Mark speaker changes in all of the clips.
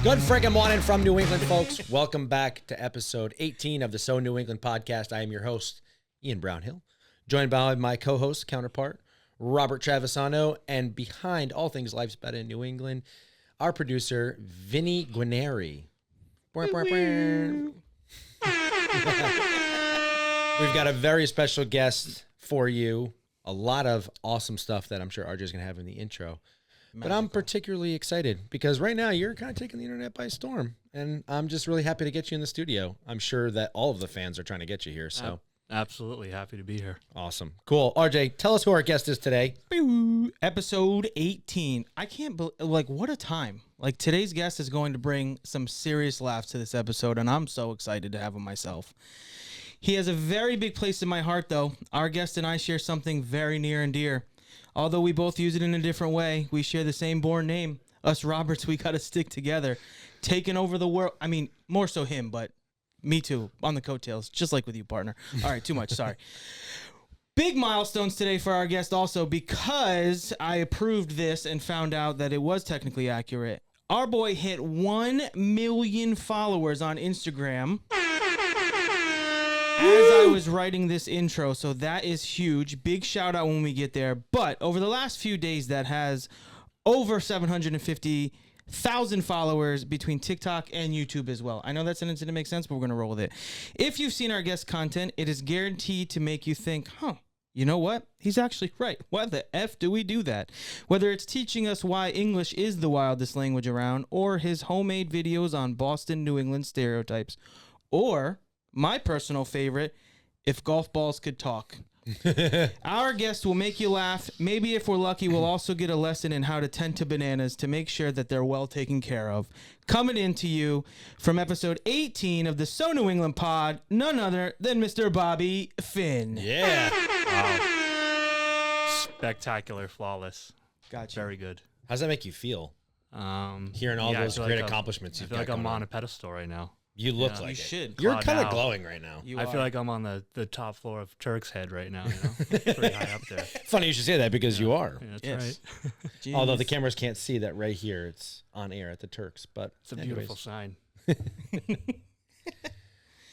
Speaker 1: Good friggin' morning from New England, folks. Welcome back to episode 18 of the So New England podcast. I am your host, Ian Brownhill, joined by my co-host, counterpart, Robert Travisano, and behind all things Life's Better in New England, our producer, Vinny Guarneri. We've got a very special guest for you. A lot of awesome stuff that I'm sure RJ's going to have in the intro. But I'm particularly excited because right now you're kind of taking the internet by storm, and I'm just really happy to get you in the studio. I'm sure that all of the fans are trying to get you here. So
Speaker 2: absolutely happy to be here.
Speaker 1: Awesome. Cool. RJ, tell us who our guest is today.
Speaker 3: Episode 18. I can't believe, what a time. Today's guest is going to bring some serious laughs to this episode, and I'm so excited to have him myself. He has a very big place in my heart, though. Our guest and I share something very near and dear. Although we both use it in a different way, we share the same born name. Us Roberts, we got to stick together. Taking over the world. I mean, more so him, but me too, on the coattails, just like with you, partner. All right, too much, sorry. Big milestones today for our guest also because I approved this and found out that it was technically accurate. Our boy hit 1 million followers on Instagram as I was writing this intro, so that is huge. Big shout out when we get there. But over the last few days, that has over 750,000 followers between TikTok and YouTube as well. I know that sentence didn't make sense, but we're going to roll with it. If you've seen our guest content, it is guaranteed to make you think, you know what? He's actually right. Why the F do we do that? Whether it's teaching us why English is the wildest language around, or his homemade videos on Boston, New England stereotypes, or my personal favorite, if golf balls could talk. Our guest will make you laugh. Maybe if we're lucky, we'll also get a lesson in how to tend to bananas to make sure that they're well taken care of. Coming into you from episode 18 of the So New England pod, none other than Mr. Bobby Finn.
Speaker 1: Yeah.
Speaker 2: Wow. Spectacular, flawless.
Speaker 3: Gotcha.
Speaker 2: Very good.
Speaker 1: How's that make you feel? Hearing all those great accomplishments
Speaker 2: I
Speaker 1: you've
Speaker 2: feel
Speaker 1: got
Speaker 2: like I'm
Speaker 1: going
Speaker 2: on a pedestal right now.
Speaker 1: You look like
Speaker 3: you
Speaker 1: it.
Speaker 3: should.
Speaker 1: You're
Speaker 2: Claude
Speaker 1: kind of
Speaker 2: now.
Speaker 1: glowing right now.
Speaker 2: I feel like I'm on the top floor of Turk's Head right now. Pretty high up there.
Speaker 1: Funny you should say that because you are.
Speaker 2: Yeah, that's
Speaker 3: Yes.
Speaker 2: right.
Speaker 1: Although the cameras can't see that right here. It's on air at the Turks. But
Speaker 2: It's a beautiful sign.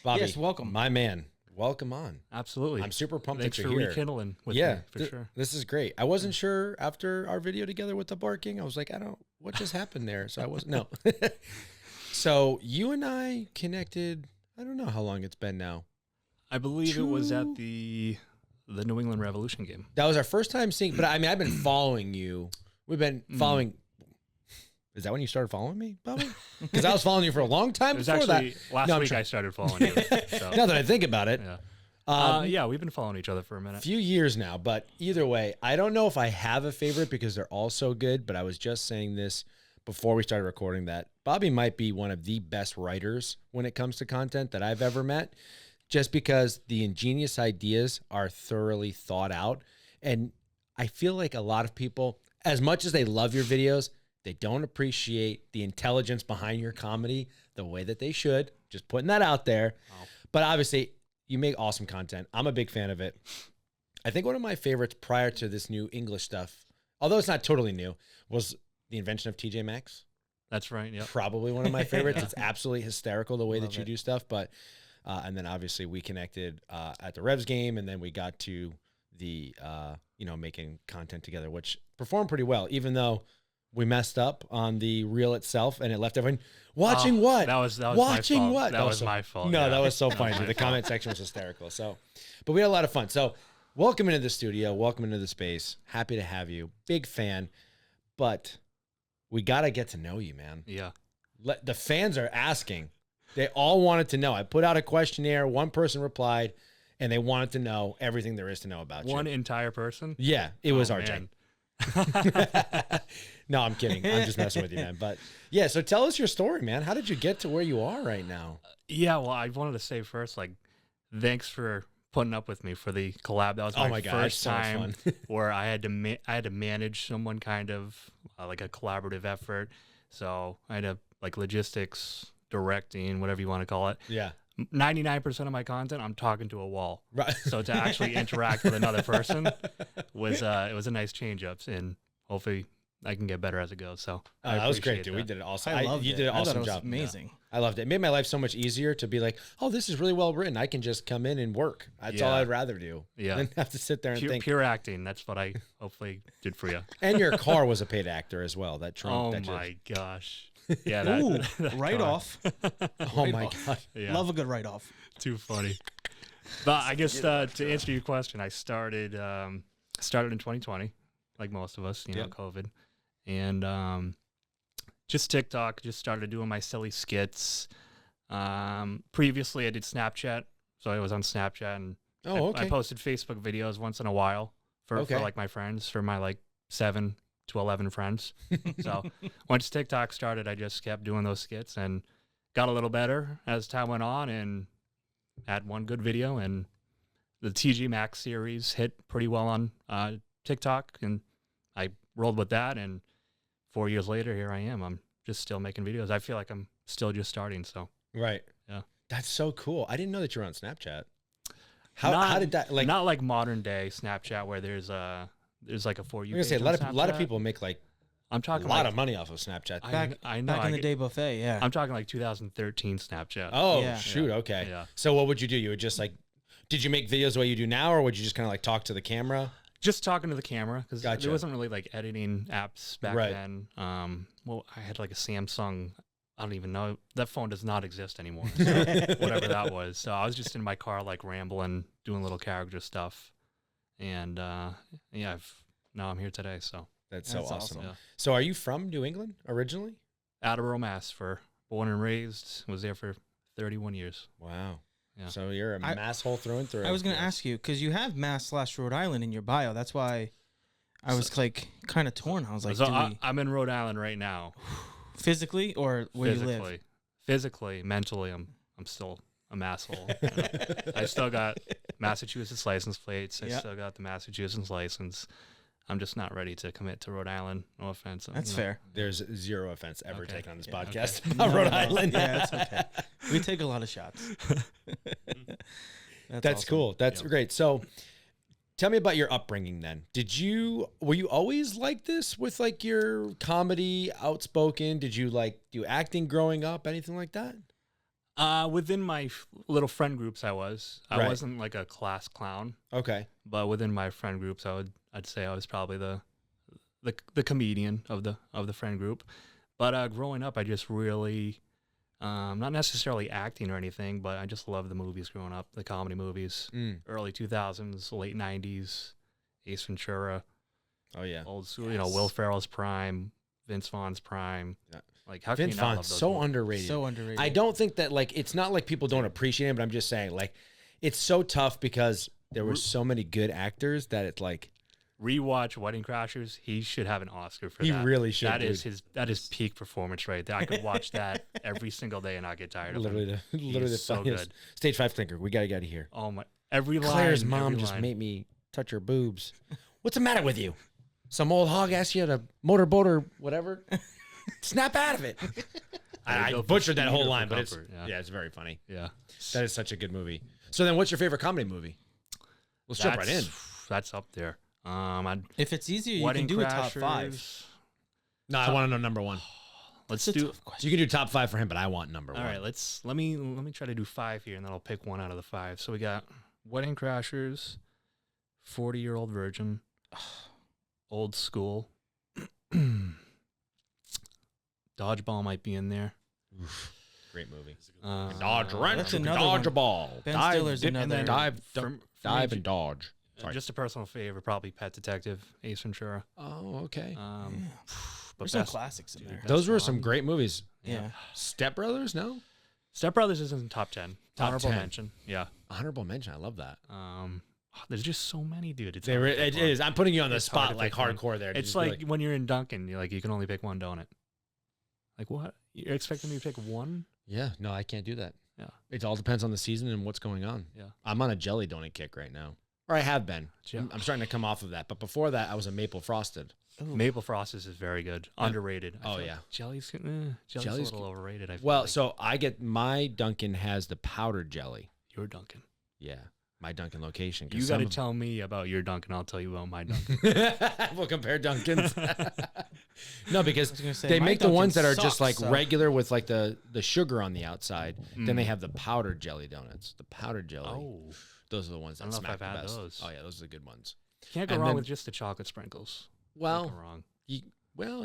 Speaker 1: Bobby,
Speaker 3: Yes, welcome.
Speaker 1: my man. Welcome on.
Speaker 2: Absolutely.
Speaker 1: I'm super pumped
Speaker 2: Thanks
Speaker 1: that
Speaker 2: for
Speaker 1: you're here.
Speaker 2: rekindling with
Speaker 1: Yeah,
Speaker 2: me, for sure.
Speaker 1: This is great. I wasn't sure after our video together with the barking. I was like, what just happened there? So I wasn't, no. So you and I connected, I don't know how long it's been now.
Speaker 2: I believe it was at the New England Revolution game.
Speaker 1: That was our first time seeing, but I mean, I've been following you. We've been following. Is that when you started following me, Bobby? Because I was following you for a long time
Speaker 2: It was
Speaker 1: before
Speaker 2: actually
Speaker 1: that.
Speaker 2: last
Speaker 1: No, I'm
Speaker 2: week
Speaker 1: sure.
Speaker 2: I started following you. So,
Speaker 1: Now that I think about it.
Speaker 2: yeah. Yeah, we've been following each other for a
Speaker 1: A
Speaker 2: minute.
Speaker 1: few years now, but either way, I don't know if I have a favorite because they're all so good, but I was just saying this before we started recording that Bobby might be one of the best writers when it comes to content that I've ever met, just because the ingenious ideas are thoroughly thought out. And I feel like a lot of people, as much as they love your videos, they don't appreciate the intelligence behind your comedy the way that they should. Just putting that out there.
Speaker 2: Wow.
Speaker 1: But obviously, you make awesome content. I'm a big fan of it. I think one of my favorites prior to this new English stuff, although it's not totally new, was the invention of TJ Maxx.
Speaker 2: That's right. Yeah.
Speaker 1: Probably one of my favorites.
Speaker 2: Yeah.
Speaker 1: It's absolutely hysterical the way
Speaker 3: Love
Speaker 1: that you
Speaker 3: it.
Speaker 1: do stuff. But and then obviously we connected at the Revs game, and then we got to the making content together, which performed pretty well, even though we messed up on the reel itself, and it left everyone watching what?
Speaker 2: That was
Speaker 1: watching
Speaker 2: my fault.
Speaker 1: what?
Speaker 2: That was
Speaker 1: so,
Speaker 2: my fault.
Speaker 1: No,
Speaker 2: yeah.
Speaker 1: that was so
Speaker 2: That
Speaker 1: funny.
Speaker 2: my
Speaker 1: The
Speaker 2: fault.
Speaker 1: comment section was hysterical. So, but we had a lot of fun. So, welcome into the studio. Welcome into the space. Happy to have you. Big fan. But we got to get to know you, man.
Speaker 2: Yeah.
Speaker 1: The fans are asking. They all wanted to know. I put out a questionnaire. One person replied, and they wanted to know everything there is to know about
Speaker 2: One
Speaker 1: you.
Speaker 2: entire person?
Speaker 1: Yeah, it was RJ.
Speaker 2: Man.
Speaker 1: No, I'm kidding. I'm just messing with you, man. But yeah, so tell us your story, man. How did you get to where you are right now?
Speaker 2: Yeah, well, I wanted to say first, thanks for putting up with me for the collab. That was my first
Speaker 1: so much
Speaker 2: time
Speaker 1: fun.
Speaker 2: where I had to manage someone kind of like a collaborative effort. So I had to logistics, directing, whatever you want to call it.
Speaker 1: Yeah.
Speaker 2: 99% of my content, I'm talking to a wall.
Speaker 1: Right.
Speaker 2: So to actually interact with another person was it was a nice change up, and hopefully I can get better as it goes. So
Speaker 1: That was great,
Speaker 2: appreciate
Speaker 1: dude.
Speaker 2: that.
Speaker 1: We did it awesome.
Speaker 3: I loved
Speaker 1: You
Speaker 3: it.
Speaker 1: did an
Speaker 3: I thought
Speaker 1: awesome
Speaker 3: it was
Speaker 1: job.
Speaker 3: amazing.
Speaker 1: I loved it. It made my life so much easier to be like, oh, this is really well written. I can just come in and work. That's all
Speaker 2: Yeah.
Speaker 1: I'd rather do.
Speaker 2: Yeah.
Speaker 1: Than have to sit there and
Speaker 2: Pure,
Speaker 1: think.
Speaker 2: pure acting. That's what I hopefully did for you.
Speaker 1: And your car was a paid actor as well. That trunk.
Speaker 2: Oh
Speaker 1: that you-
Speaker 2: my gosh. Yeah. That,
Speaker 3: Ooh,
Speaker 2: that
Speaker 3: write
Speaker 2: car.
Speaker 3: off.
Speaker 1: Oh
Speaker 3: Right
Speaker 1: my
Speaker 3: off.
Speaker 1: god.
Speaker 2: Yeah.
Speaker 3: Love a good write off.
Speaker 2: Too funny. But I guess to answer your question, I started in 2020, like most of us,
Speaker 1: Yep.
Speaker 2: COVID, and just TikTok. Just started doing my silly skits. Previously, I did Snapchat, so I was on Snapchat, and
Speaker 1: Oh, okay.
Speaker 2: I posted Facebook videos once in a while for like my friends, for my like 7 to 11 friends. So once TikTok started, I just kept doing those skits and got a little better as time went on, and had one good video, and the TG Maxx series hit pretty well on TikTok, and I rolled with that, and 4 years later, here I am. I'm just still making videos. I feel like I'm still just starting, so.
Speaker 1: Right.
Speaker 2: Yeah.
Speaker 1: That's so cool. I didn't know that you were on Snapchat.
Speaker 2: Not-
Speaker 1: How did that like?
Speaker 2: Not like modern day Snapchat where there's like a For You
Speaker 1: I'm gonna say a
Speaker 2: page on
Speaker 1: lot of
Speaker 2: Snapchat.
Speaker 1: people make like
Speaker 2: I'm
Speaker 1: a
Speaker 2: talking
Speaker 1: lot
Speaker 2: like,
Speaker 1: of money off of Snapchat.
Speaker 2: I know.
Speaker 3: Back in the day buffet, yeah.
Speaker 2: I'm talking like 2013 Snapchat.
Speaker 1: Oh
Speaker 3: Yeah.
Speaker 1: shoot. Okay.
Speaker 2: Yeah.
Speaker 1: So what would you do? You would just like, did you make videos the way you do now, or would you just kind of like talk to the camera?
Speaker 2: Just talking to the camera, because
Speaker 1: Gotcha.
Speaker 2: there wasn't really like editing apps back
Speaker 1: Right.
Speaker 2: then. Well, I had like a Samsung. I don't even know. That phone does not exist anymore. So whatever that was. So I was just in my car like rambling, doing little character stuff, and yeah, now I'm here today. So
Speaker 1: That's so
Speaker 3: That's
Speaker 1: awesome.
Speaker 3: awesome.
Speaker 2: Yeah.
Speaker 1: So are you from New England originally?
Speaker 2: Attleboro, Mass. Born and raised. Was there for 31 years.
Speaker 1: Wow.
Speaker 2: Yeah.
Speaker 1: So you're a mass hole through and through.
Speaker 3: I was going to ask you, because you have Mass/Rhode Island in your bio. That's why I was like kind of torn. I was like,
Speaker 2: So
Speaker 3: do we
Speaker 2: I'm in Rhode Island right now.
Speaker 3: physically or where you live?
Speaker 2: Physically, mentally, I'm still a masshole. I still got Massachusetts license plates. I
Speaker 3: Yeah.
Speaker 2: still got the Massachusetts license. I'm just not ready to commit to Rhode Island. No offense.
Speaker 3: That's fair.
Speaker 1: There's zero offense ever
Speaker 2: Okay.
Speaker 1: taken on this
Speaker 2: Yeah, okay.
Speaker 1: podcast about Rhode Island.
Speaker 3: Yeah, it's okay. We take a lot of shots.
Speaker 1: That's
Speaker 3: awesome.
Speaker 1: cool. That's
Speaker 2: Yep.
Speaker 1: great. So tell me about your upbringing then. Were you always like this with like your comedy, outspoken? Did you like do acting growing up, anything like that?
Speaker 2: Within my little friend groups, I
Speaker 1: Right.
Speaker 2: wasn't like a class clown,
Speaker 1: Okay.
Speaker 2: but within my friend groups, I'd say I was probably the comedian of the friend group. But growing up, I just really, not necessarily acting or anything, but I just loved the movies growing up, the comedy movies, early 2000s, late 90s, Ace Ventura,
Speaker 1: Oh yeah.
Speaker 2: old school, Will Ferrell's prime, Vince Vaughn's prime.
Speaker 1: Yeah.
Speaker 2: Like, how can
Speaker 1: Vince
Speaker 2: you not love
Speaker 1: Vaughn's
Speaker 2: those
Speaker 1: so
Speaker 2: movies?
Speaker 1: underrated.
Speaker 3: So underrated.
Speaker 1: I don't think that like it's not like people don't appreciate him, but I'm just saying like it's so tough because there were so many good actors that it's like
Speaker 2: Rewatch Wedding Crashers. He should have an Oscar for
Speaker 1: He
Speaker 2: that.
Speaker 1: really should,
Speaker 2: That is
Speaker 1: dude.
Speaker 2: that is peak performance right there. I could watch that every single day and not get tired of
Speaker 1: literally
Speaker 2: him.
Speaker 1: literally the
Speaker 2: is so
Speaker 1: funniest.
Speaker 2: good.
Speaker 1: Stage 5 clinker. We gotta get out of here.
Speaker 2: Oh my! Every line.
Speaker 1: Claire's mom
Speaker 2: every
Speaker 1: just
Speaker 2: line.
Speaker 1: made me touch her boobs. What's the matter with you? Some old hog asked you to motorboat or whatever. Snap out of it. I
Speaker 2: go for
Speaker 1: butchered that
Speaker 2: speed
Speaker 1: whole
Speaker 2: or for
Speaker 1: line, but it's
Speaker 2: comfort,
Speaker 1: yeah. It's very funny.
Speaker 2: Yeah.
Speaker 1: That is such a good movie. So then, what's your favorite comedy movie? Let's jump right in.
Speaker 2: That's up there.
Speaker 3: If it's easier, you
Speaker 2: Wedding
Speaker 3: can do a top
Speaker 2: Crashers.
Speaker 3: 5.
Speaker 1: No, I want to know number one.
Speaker 2: Let's
Speaker 3: It's a
Speaker 2: do.
Speaker 3: tough
Speaker 1: So
Speaker 3: question.
Speaker 1: you can do top 5 for him, but I want number
Speaker 2: All
Speaker 1: one.
Speaker 2: right. Let me try to do 5 here, and then I'll pick one out of the 5. So we got Wedding Crashers, 40-Year-Old Virgin, Old School. Dodgeball might be in there.
Speaker 1: Great movie.
Speaker 2: Dodge
Speaker 3: That's another one.
Speaker 1: dodge a ball.
Speaker 3: Ben
Speaker 1: dive,
Speaker 3: Stiller's
Speaker 1: dip,
Speaker 3: another-
Speaker 1: dive,
Speaker 2: For
Speaker 1: dive,
Speaker 2: me,
Speaker 1: dive and dodge. Sorry.
Speaker 2: Just a personal favorite, probably Pet Detective, Ace Ventura.
Speaker 1: Oh, okay.
Speaker 2: But
Speaker 3: There's some
Speaker 2: best-
Speaker 3: classics in
Speaker 2: dude,
Speaker 3: there.
Speaker 2: best
Speaker 1: Those were some
Speaker 2: one.
Speaker 1: great movies.
Speaker 3: Yeah.
Speaker 1: Step Brothers, no?
Speaker 2: Step Brothers is in top 10.
Speaker 1: Top
Speaker 2: Honorable
Speaker 1: 10.
Speaker 2: mention. Yeah.
Speaker 1: Honorable mention. I love that.
Speaker 2: There's just so many, dude. It's
Speaker 1: It
Speaker 2: hard to pick one.
Speaker 1: is. I'm putting you on the
Speaker 2: It's hard
Speaker 1: spot
Speaker 2: to
Speaker 1: like
Speaker 2: pick one.
Speaker 1: hardcore there. to
Speaker 2: It's
Speaker 1: just be
Speaker 2: like when you're in Dunkin', you can only pick one donut. Like what? You're expecting me to pick one?
Speaker 1: yeah, no, I can't do that.
Speaker 2: Yeah.
Speaker 1: It all depends on the season and what's going on.
Speaker 2: Yeah.
Speaker 1: I'm on a jelly donut kick right now. Or I have been.
Speaker 2: Jell-
Speaker 1: I'm starting to come off of that. But before that, I was a maple frosted.
Speaker 2: Maple Frosted is very good. Underrated. I
Speaker 1: Oh,
Speaker 2: feel
Speaker 1: yeah.
Speaker 2: like jelly's
Speaker 1: Jelly's
Speaker 2: a little overrated. I feel
Speaker 1: Well,
Speaker 2: like.
Speaker 1: so I get my Dunkin' has the powdered jelly.
Speaker 2: You're Dunkin'.
Speaker 1: Yeah. my Dunkin' location.
Speaker 2: You got to tell me about your Dunkin'. I'll tell you about my Dunkin'.
Speaker 1: We'll compare Dunkins. No, because
Speaker 3: say,
Speaker 1: they
Speaker 3: my
Speaker 1: make the
Speaker 3: Dunkin'
Speaker 1: ones that are
Speaker 3: sucks,
Speaker 1: just like
Speaker 3: so-
Speaker 1: regular with like the sugar on the outside. Then they have the powdered jelly donuts. The powdered jelly.
Speaker 2: Oh,
Speaker 1: Those are the ones
Speaker 2: I
Speaker 1: that
Speaker 2: don't know
Speaker 1: smack
Speaker 2: if
Speaker 1: the
Speaker 2: I've had
Speaker 1: best.
Speaker 2: those.
Speaker 1: Oh yeah, those are the good ones.
Speaker 2: can't go
Speaker 1: And
Speaker 2: wrong
Speaker 1: then-
Speaker 2: with just the chocolate sprinkles. Can't
Speaker 1: Well,
Speaker 2: go wrong.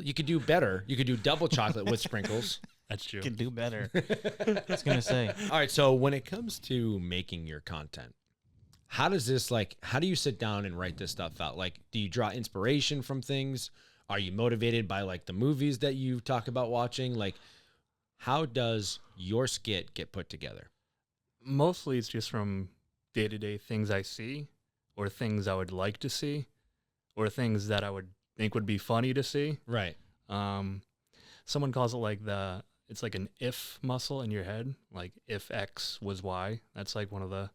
Speaker 1: you could do better. You could do double chocolate with sprinkles.
Speaker 2: That's true.
Speaker 3: Can do better. I was gonna say.
Speaker 1: All right, so when it comes to making your content, how do you sit down and write this stuff out? Like, do you draw inspiration from things? Are you motivated by like the movies that you talk about watching? Like, how does your skit get put together?
Speaker 2: Mostly it's just from day-to-day things I see or things I would like to see or things that I would think would be funny to see.
Speaker 1: Right.
Speaker 2: Someone calls it it's like an if muscle in your head, like if X was Y. That's like one of the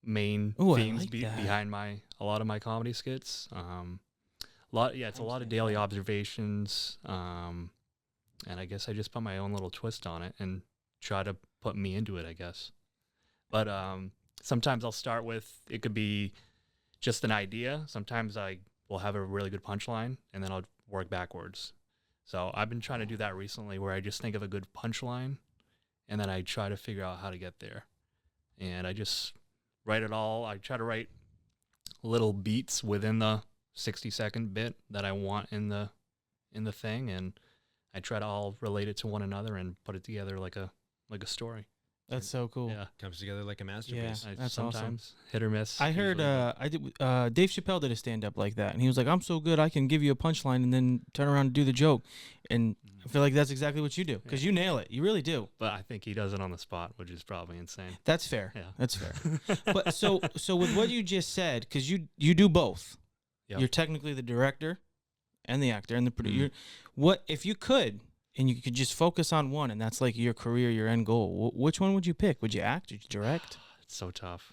Speaker 2: main
Speaker 3: Ooh, I
Speaker 2: themes
Speaker 3: like that.
Speaker 2: behind a lot of my comedy skits. It's a lot of daily observations. And I guess I just put my own little twist on it and try to put me into it, I guess. But sometimes I'll start with, it could be just an idea. Sometimes I will have a really good punchline and then I'll work backwards. So I've been trying to do that recently where I just think of a good punchline and then I try to figure out how to get there. And I just write it all. I try to write little beats within the 60-second bit that I want in the thing, and I try to all relate it to one another and put it together like a story.
Speaker 3: That's so cool.
Speaker 2: Yeah.
Speaker 1: Comes together like a masterpiece.
Speaker 3: Yeah. That's
Speaker 2: sometimes hit or miss.
Speaker 3: I heard
Speaker 2: usually,
Speaker 3: Dave Chappelle did a stand up like that, and he was like, "I'm so good, I can give you a punchline and then turn around and do the joke." And I feel like that's exactly what you do because you nail it. You really do.
Speaker 2: but I think he does it on the spot, which is probably insane.
Speaker 3: That's fair.
Speaker 2: Yeah.
Speaker 3: That's fair. But so with what you just said, because you do both.
Speaker 2: Yep.
Speaker 3: You're technically the director and the actor and the producer.
Speaker 2: Mhm.
Speaker 3: What if you could? And you could just focus on one, and that's like your career, your end goal. Which one would you pick? Would you act? Would you direct?
Speaker 2: It's so tough.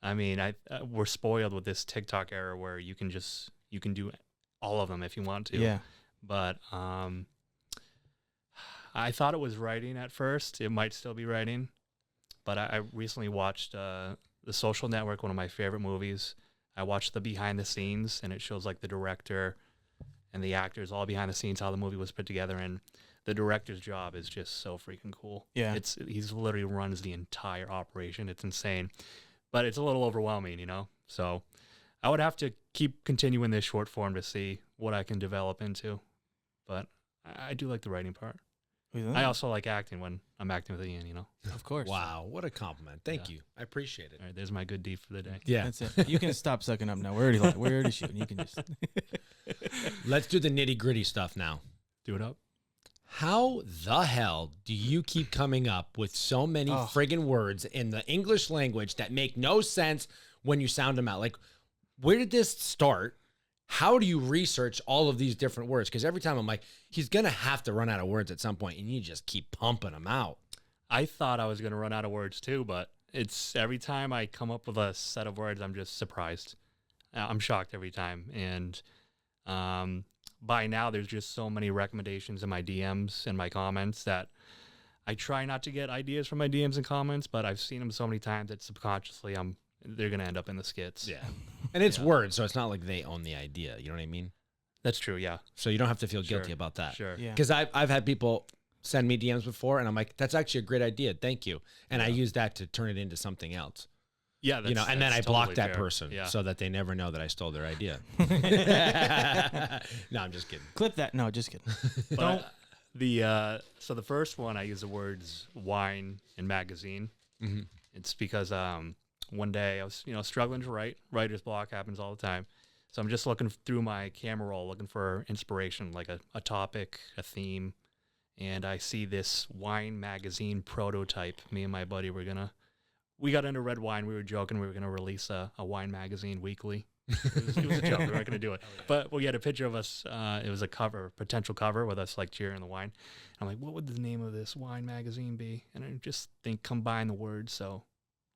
Speaker 2: I mean, we're spoiled with this TikTok era where you can do all of them if you want to.
Speaker 3: Yeah.
Speaker 2: But I thought it was writing at first. It might still be writing. But I recently watched The Social Network, one of my favorite movies. I watched the behind the scenes, and it shows like the director and the actors all behind the scenes, how the movie was put together. And the director's job is just so freaking cool.
Speaker 3: Yeah.
Speaker 2: He's literally runs the entire operation. It's insane, but it's a little overwhelming, you know? So I would have to keep continuing this short form to see what I can develop into. But I do like the writing part. I also like acting when I'm acting with Ian, you know?
Speaker 3: of course.
Speaker 1: Wow, what a compliment. Thank you. I appreciate it.
Speaker 2: All right, there's my good deed for the day.
Speaker 1: Yeah.
Speaker 3: That's it. You can stop sucking up now. We're already shooting. You can just.
Speaker 1: Let's do the nitty-gritty stuff now.
Speaker 2: Do it up.
Speaker 1: How the hell do you keep coming up with so many friggin' words in the English language that make no sense when you sound them out? Like, where did this start? How do you research all of these different words? Because every time I'm like, he's going to have to run out of words at some point, and you just keep pumping them out.
Speaker 2: I thought I was going to run out of words too, but it's every time I come up with a set of words, I'm just surprised. I'm shocked every time. And by now, there's just so many recommendations in my DMs and my comments that I try not to get ideas from my DMs and comments, but I've seen them so many times that subconsciously they're going to end up in the skits.
Speaker 1: Yeah. And it's words, so it's not like they own the idea. You know what I mean?
Speaker 2: That's true, yeah.
Speaker 1: So you don't have to feel
Speaker 2: Sure.
Speaker 1: guilty about that.
Speaker 2: Sure.
Speaker 3: Yeah.
Speaker 1: Because I've had people send me DMs before, and I'm like, that's actually a great idea. Thank you. And I use that to turn it into something else.
Speaker 2: Yeah, that's,
Speaker 1: You know, and then I
Speaker 2: that's
Speaker 1: block
Speaker 2: totally
Speaker 1: that
Speaker 2: fair.
Speaker 1: person
Speaker 2: Yeah.
Speaker 1: so that they never know that I stole their idea. No, I'm just kidding.
Speaker 3: Clip that. No, just kidding.
Speaker 2: But so the first one I use the words wine and magazine.
Speaker 1: Mm-hmm.
Speaker 2: It's because one day I was struggling to write. Writer's block happens all the time. So I'm just looking through my camera roll, looking for inspiration, like a topic, a theme, and I see this wine magazine prototype. Me and my buddy we got into red wine. We were joking we were gonna release a wine magazine weekly. It was a joke. We weren't gonna do it, but we had a picture of us. It was a potential cover with us like cheering the wine. I'm like, what would the name of this wine magazine be? And I just combine the words. So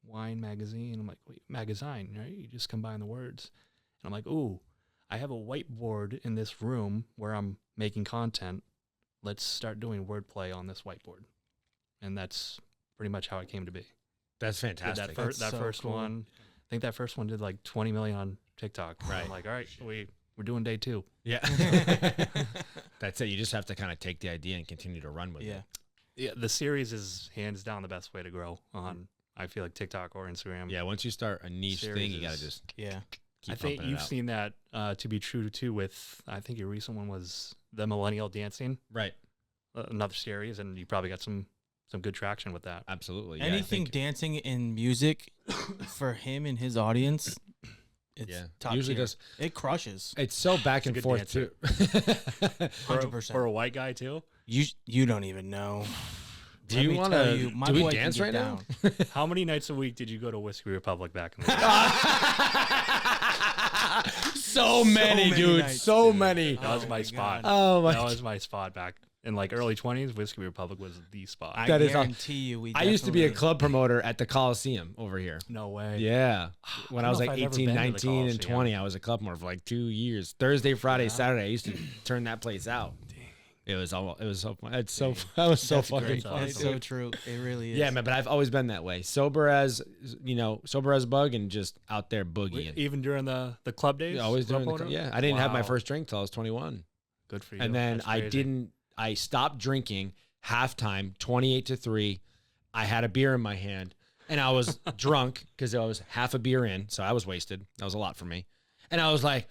Speaker 2: wine magazine. I'm like, wait, magazine, right? You just combine the words. And I'm like, ooh, I have a whiteboard in this room where I'm making content. Let's start doing wordplay on this whiteboard. And that's pretty much how it came to be.
Speaker 1: That's fantastic.
Speaker 2: That first
Speaker 3: so
Speaker 2: one. think that first one did like 20 million on TikTok.
Speaker 1: Right.
Speaker 2: I'm like, all right, we're doing day 2.
Speaker 1: Yeah. That's it. You just have to kind of take the idea and continue to run with it.
Speaker 2: Yeah, the series is hands down the best way to grow on, I feel like, TikTok or Instagram.
Speaker 1: Yeah, once you start a niche thing, you got to just keep
Speaker 2: I think
Speaker 1: pumping it
Speaker 2: you've
Speaker 1: out.
Speaker 2: seen that to be true, too, with, I think your recent one was the Millennial Dancing.
Speaker 1: Right.
Speaker 2: Another series, and you probably got some good traction with that.
Speaker 1: Absolutely. Yeah,
Speaker 3: Anything dancing in music for him and his audience, it's top
Speaker 1: usually
Speaker 3: tier.
Speaker 1: does.
Speaker 3: It crushes.
Speaker 1: It's so back and
Speaker 2: good
Speaker 1: forth,
Speaker 2: dancer.
Speaker 1: too.
Speaker 3: 100%.
Speaker 2: For a white guy, too?
Speaker 3: You don't even know.
Speaker 1: Do you want to? Do we dance right now?
Speaker 2: How many nights a week did you go to Whiskey Republic back in the day?
Speaker 1: So many, dude.
Speaker 3: nights,
Speaker 1: So
Speaker 3: dude.
Speaker 1: many.
Speaker 2: That was my spot.
Speaker 1: Oh my!
Speaker 2: That was my spot back in like early 20s. Whiskey Republic was the spot.
Speaker 3: I
Speaker 1: That is
Speaker 3: guarantee you. We
Speaker 1: I used to be a
Speaker 3: definitely-
Speaker 1: club promoter at the Coliseum over here.
Speaker 2: No way.
Speaker 1: Yeah. When I was
Speaker 2: don't
Speaker 1: like
Speaker 2: know if I've ever
Speaker 1: 18,
Speaker 2: been to the
Speaker 1: 19, and
Speaker 2: Coliseum.
Speaker 1: 20, I was a club promoter for like 2 years. Thursday, Friday, Saturday, I used to turn that place out. It was so fun. It's so that was so
Speaker 3: That's
Speaker 1: fucking
Speaker 3: great.
Speaker 1: fun.
Speaker 3: It's so true. It really is.
Speaker 1: Yeah, man, but I've always been that way. Sober as bug and just out there boogieing.
Speaker 2: Even during the club days?
Speaker 1: Always doing
Speaker 2: Club owner?
Speaker 1: yeah. I didn't have my
Speaker 2: Wow.
Speaker 1: first drink till I was 21.
Speaker 2: Good for you.
Speaker 1: And then
Speaker 2: That's crazy.
Speaker 1: I stopped drinking halftime, 28-3. I had a beer in my hand and I was drunk because I was half a beer in. So I was wasted. That was a lot for me. And I was like,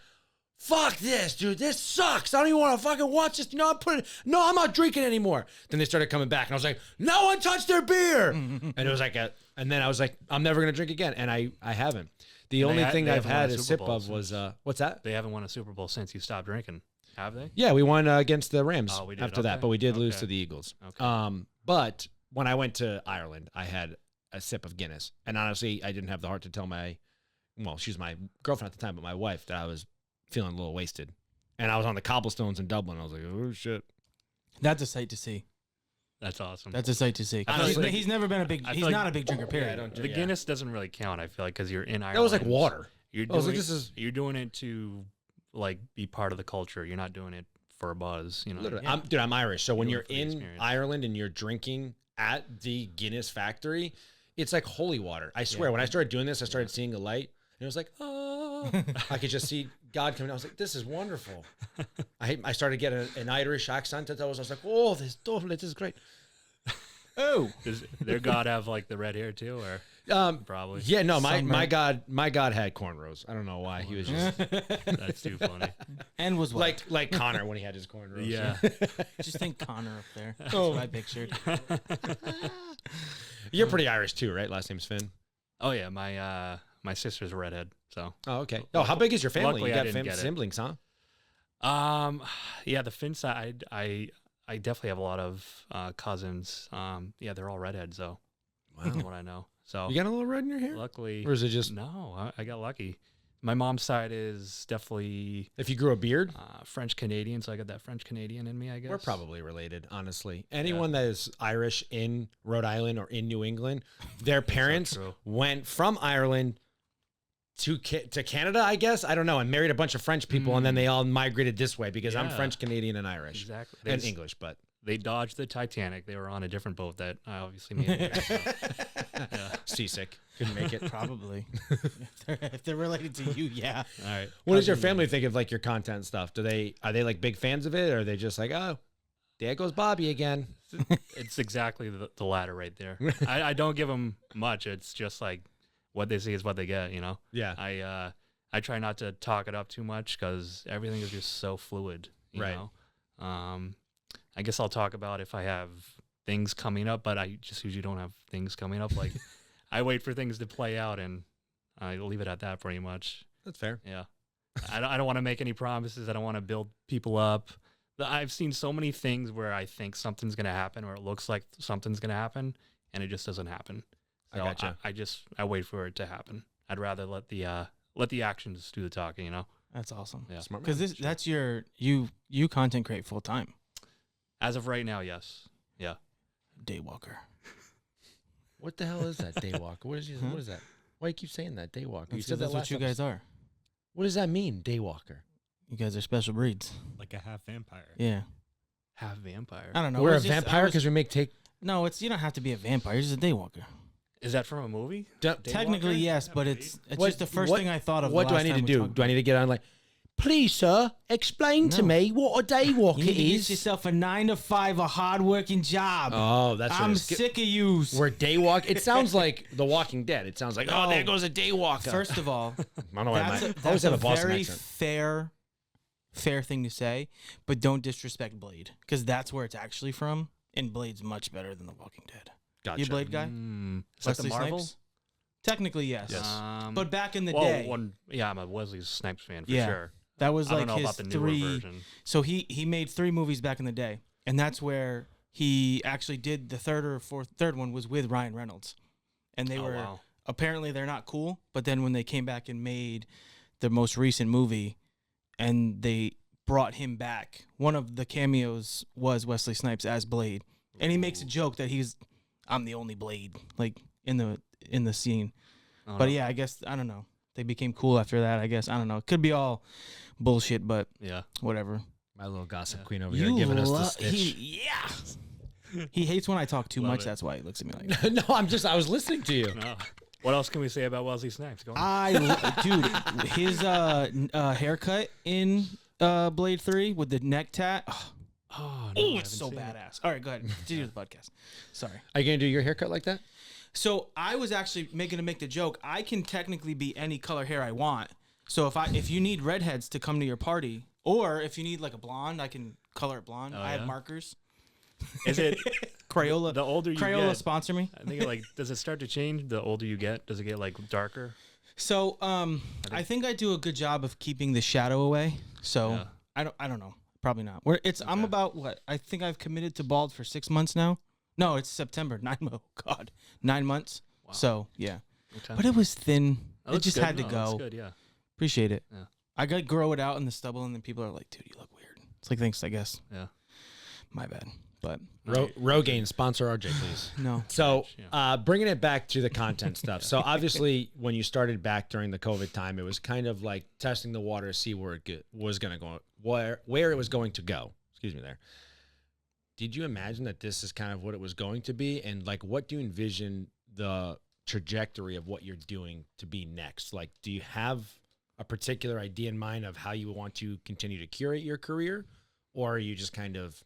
Speaker 1: fuck this, dude. This sucks. I don't even want to fucking watch this. I'm not drinking anymore. Then they started coming back and I was like, no one touched their beer. And it was like and then I was like, I'm never going to drink again. And I haven't. The
Speaker 2: And
Speaker 1: only thing
Speaker 2: they
Speaker 1: I've
Speaker 2: haven't won
Speaker 1: had
Speaker 2: a
Speaker 1: a
Speaker 2: Super
Speaker 1: sip
Speaker 2: Bowl
Speaker 1: of was, what's that?
Speaker 2: They haven't won a Super Bowl since you stopped drinking, have they?
Speaker 1: Yeah, we won against the Rams
Speaker 2: Oh, we did?
Speaker 1: after that,
Speaker 2: Okay.
Speaker 1: but we did lose
Speaker 2: Okay.
Speaker 1: to the Eagles.
Speaker 2: Okay.
Speaker 1: But when I went to Ireland, I had a sip of Guinness. And honestly, I didn't have the heart to tell she was my girlfriend at the time, but my wife, that I was feeling a little wasted. And I was on the cobblestones in Dublin. I was like, oh, shit.
Speaker 3: That's a sight to see.
Speaker 2: That's awesome.
Speaker 3: That's a sight to see.
Speaker 2: I feel like-
Speaker 3: He's never been a big.
Speaker 2: I feel
Speaker 3: He's
Speaker 2: like-
Speaker 3: not a big drinker. Period.
Speaker 1: I don't
Speaker 2: the
Speaker 1: yeah.
Speaker 2: Guinness doesn't really count, I feel like, because you're in Ireland.
Speaker 1: That was like water.
Speaker 2: You're
Speaker 1: I was
Speaker 2: doing,
Speaker 1: like,
Speaker 2: you're doing it to like be part of the culture. You're not doing it for a buzz, you know.
Speaker 1: Literally.
Speaker 3: Yeah.
Speaker 1: I'm Irish. So when
Speaker 2: You're
Speaker 1: you're
Speaker 2: doing it for the
Speaker 1: in
Speaker 2: experience.
Speaker 1: Ireland and you're drinking at the Guinness factory, it's like holy water. I swear, when I started doing this, I started seeing a light. And it was like, oh, I could just see God coming. I was like, this is wonderful. I started getting an Irish accent. I was like, oh, this is great.
Speaker 3: Oh,
Speaker 2: Does their god have like the red hair too, or probably?
Speaker 1: Yeah, no, my
Speaker 3: Sunburn.
Speaker 1: God had cornrows. I don't know why. He was just
Speaker 2: That's too funny.
Speaker 3: and was white.
Speaker 1: like Connor when he had his cornrows.
Speaker 2: Yeah.
Speaker 3: Just think Connor up there. That's
Speaker 1: Oh.
Speaker 3: what I pictured.
Speaker 1: You're pretty Irish too, right? Last name's Finn.
Speaker 2: Oh yeah, my sister's a redhead, so
Speaker 1: Oh, okay. Oh, how big is your family?
Speaker 2: Luckily,
Speaker 1: You
Speaker 2: I
Speaker 1: got
Speaker 2: didn't get it.
Speaker 1: siblings, huh?
Speaker 2: yeah, the Finn side, I definitely have a lot of cousins. Yeah, they're all redheads, though.
Speaker 1: Wow.
Speaker 2: From what I know. So
Speaker 1: You got a little red in your hair?
Speaker 2: luckily,
Speaker 1: Or is it just
Speaker 2: no, I got lucky. My mom's side is definitely
Speaker 1: if you grew a beard?
Speaker 2: French Canadian, so I got that French Canadian in me, I guess.
Speaker 1: We're probably related, honestly. Anyone that is Irish in Rhode Island or in New England, their parents
Speaker 2: true.
Speaker 1: went from Ireland to Canada, I guess. I don't know, and married a bunch of French people, and then they all migrated this way because I'm
Speaker 2: Yeah.
Speaker 1: French, Canadian, and Irish.
Speaker 2: Exactly.
Speaker 1: And English, but
Speaker 2: They dodged the Titanic. They were on a different boat that I obviously made it. So, yeah.
Speaker 1: seasick. Couldn't make it.
Speaker 3: Probably. if they're related to you, yeah.
Speaker 2: All right.
Speaker 1: What does your family think of like your content stuff? Are they like big fans of it, or are they just like, oh, there goes Bobby again?
Speaker 2: It's exactly the latter right there. I don't give them much. It's just like what they see is what they get, you know?
Speaker 1: Yeah.
Speaker 2: I try not to talk it up too much because everything is just so fluid, you
Speaker 1: Right.
Speaker 2: know? I guess I'll talk about if I have things coming up, but I just usually don't have things coming up. Like I wait for things to play out and I leave it at that pretty much.
Speaker 1: That's fair.
Speaker 2: Yeah. I don't want to make any promises. I don't want to build people up. I've seen so many things where I think something's going to happen or it looks like something's going to happen and it just doesn't happen.
Speaker 1: I
Speaker 2: So
Speaker 1: gotcha.
Speaker 2: I wait for it to happen. I'd rather let the actions do the talking, you know?
Speaker 3: That's awesome.
Speaker 2: Yeah.
Speaker 1: Smart
Speaker 3: Because
Speaker 1: man.
Speaker 3: that's your you content create full time.
Speaker 2: As of right now, yes. Yeah.
Speaker 3: Daywalker.
Speaker 1: What the hell is that daywalker? What is that? Why do you keep saying that daywalker? You
Speaker 3: That's,
Speaker 1: said that
Speaker 3: that's
Speaker 1: last
Speaker 3: what you guys
Speaker 1: episode.
Speaker 3: are.
Speaker 1: What does that mean, daywalker?
Speaker 3: You guys are special breeds.
Speaker 4: Like a half vampire.
Speaker 3: Yeah.
Speaker 2: Half vampire.
Speaker 3: I don't know.
Speaker 1: We're a
Speaker 3: It's just- I
Speaker 1: vampire
Speaker 3: was-
Speaker 1: because we make take.
Speaker 3: No, it's you don't have to be a vampire. You're just a daywalker.
Speaker 2: Is that from a movie?
Speaker 3: Technically, yes, but it's
Speaker 1: What-
Speaker 3: just the first thing I thought of.
Speaker 1: What
Speaker 3: the
Speaker 1: do I
Speaker 3: last
Speaker 1: need to
Speaker 3: time we
Speaker 1: do?
Speaker 3: talked
Speaker 1: Do I need to get on like, please, sir, explain to
Speaker 3: No.
Speaker 1: me what a daywalker
Speaker 3: You need to get
Speaker 1: is?
Speaker 3: yourself a 9 to 5, a hardworking job.
Speaker 1: Oh, that's what
Speaker 3: I'm
Speaker 1: it is.
Speaker 3: sick of you.
Speaker 1: We're daywalk. It sounds like The Walking Dead. It sounds like, oh,
Speaker 3: No.
Speaker 1: there goes a daywalker.
Speaker 3: First of all,
Speaker 1: I don't know why
Speaker 3: that's
Speaker 1: I
Speaker 3: a,
Speaker 1: always
Speaker 3: that's
Speaker 1: have
Speaker 3: a
Speaker 1: a Boston
Speaker 3: very
Speaker 1: accent.
Speaker 3: fair thing to say, but don't disrespect Blade because that's where it's actually from, and Blade's much better than The Walking Dead.
Speaker 1: Gotcha.
Speaker 3: You a Blade guy?
Speaker 2: Is that the
Speaker 3: Wesley
Speaker 2: Marvel?
Speaker 3: Snipes? Technically, yes.
Speaker 1: Yes.
Speaker 3: But back in the
Speaker 2: well,
Speaker 3: day,
Speaker 2: I'm a Wesley Snipes fan for
Speaker 3: Yeah.
Speaker 2: sure.
Speaker 3: that was
Speaker 2: I
Speaker 3: like
Speaker 2: don't know
Speaker 3: his
Speaker 2: about the newer
Speaker 3: 3.
Speaker 2: version.
Speaker 3: So he made 3 movies back in the day, and that's where he actually did the third one was with Ryan Reynolds, and they
Speaker 2: Oh,
Speaker 3: were
Speaker 2: wow.
Speaker 3: apparently they're not cool. But then when they came back and made the most recent movie, and they brought him back, one of the cameos was Wesley Snipes as Blade, and he makes a joke that I'm the only Blade like in the scene.
Speaker 2: Oh,
Speaker 3: But
Speaker 2: no.
Speaker 3: yeah, I guess I don't know. They became cool after that. I guess I don't know. It could be all bullshit, but
Speaker 2: Yeah.
Speaker 3: whatever.
Speaker 1: My little gossip queen over here giving us the stitch.
Speaker 3: He hates when I talk too
Speaker 2: Love
Speaker 3: much.
Speaker 2: it.
Speaker 3: That's why he looks at me like that.
Speaker 1: No, I was listening to you.
Speaker 2: No. What else can we say about Wesley Snipes? Go on.
Speaker 3: Dude, his haircut in Blade 3 with the neck tat. Oh,
Speaker 2: Oh, no, I
Speaker 3: it's so
Speaker 2: haven't seen it.
Speaker 3: badass. All right, go ahead. Continue the podcast. Sorry.
Speaker 1: Are you going to do your haircut like that?
Speaker 3: So I was actually making to make the joke. I can technically be any color hair I want. So if you need redheads to come to your party, or if you need like a blonde, I can color it blonde.
Speaker 2: Oh,
Speaker 3: I have
Speaker 2: yeah?
Speaker 3: markers.
Speaker 2: Is it
Speaker 3: Crayola.
Speaker 2: the older you
Speaker 3: Crayola
Speaker 2: get?
Speaker 3: sponsor me.
Speaker 2: I think like does it start to change the older you get? Does it get like darker?
Speaker 3: So I think I do a good job of keeping the shadow away. So
Speaker 2: Yeah.
Speaker 3: I don't know. Probably not. I'm
Speaker 2: Okay.
Speaker 3: about what? I think I've committed to bald for 6 months now. No, it's September. 9 months.
Speaker 2: Wow.
Speaker 3: So yeah.
Speaker 2: Okay.
Speaker 3: But it was thin.
Speaker 2: That
Speaker 3: It
Speaker 2: looks
Speaker 3: just
Speaker 2: good.
Speaker 3: had to
Speaker 2: No,
Speaker 3: go.
Speaker 2: That's good, yeah.
Speaker 3: Appreciate it.
Speaker 2: Yeah.
Speaker 3: I got to grow it out in the stubble, and then people are like, "Dude, you look weird." It's like, thanks, I guess.
Speaker 2: Yeah.
Speaker 3: My bad. But
Speaker 1: Rogaine, sponsor RJ, please.
Speaker 3: no.
Speaker 1: So,
Speaker 2: Yeah.
Speaker 1: bringing it back to the content stuff. So, obviously, when you started back during the COVID time, it was kind of like testing the water to see where it was going to go, where it was going to go. Excuse me there. Did you imagine that this is kind of what it was going to be? And, like, what do you envision the trajectory of what you're doing to be next? Like, do you have a particular idea in mind of how you want to continue to curate your career? Or are you just kind of,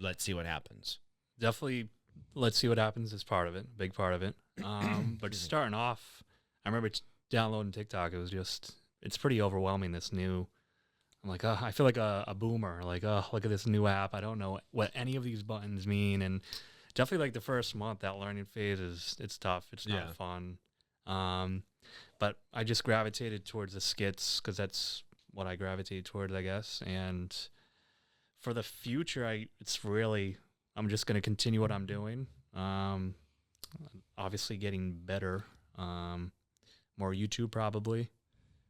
Speaker 1: let's see what happens?
Speaker 2: Definitely let's see what happens is part of it, big part of it. But just starting off, I remember downloading TikTok. It was just, it's pretty overwhelming, this new, I'm like, I feel like a boomer. Like, look at this new app. I don't know what any of these buttons mean. And definitely like the first month, that learning phase it's tough. It's not fun. But I just gravitated towards the skits because that's what I gravitated towards, I guess. And for the future, I'm just going to continue what I'm doing. Obviously getting better, more YouTube probably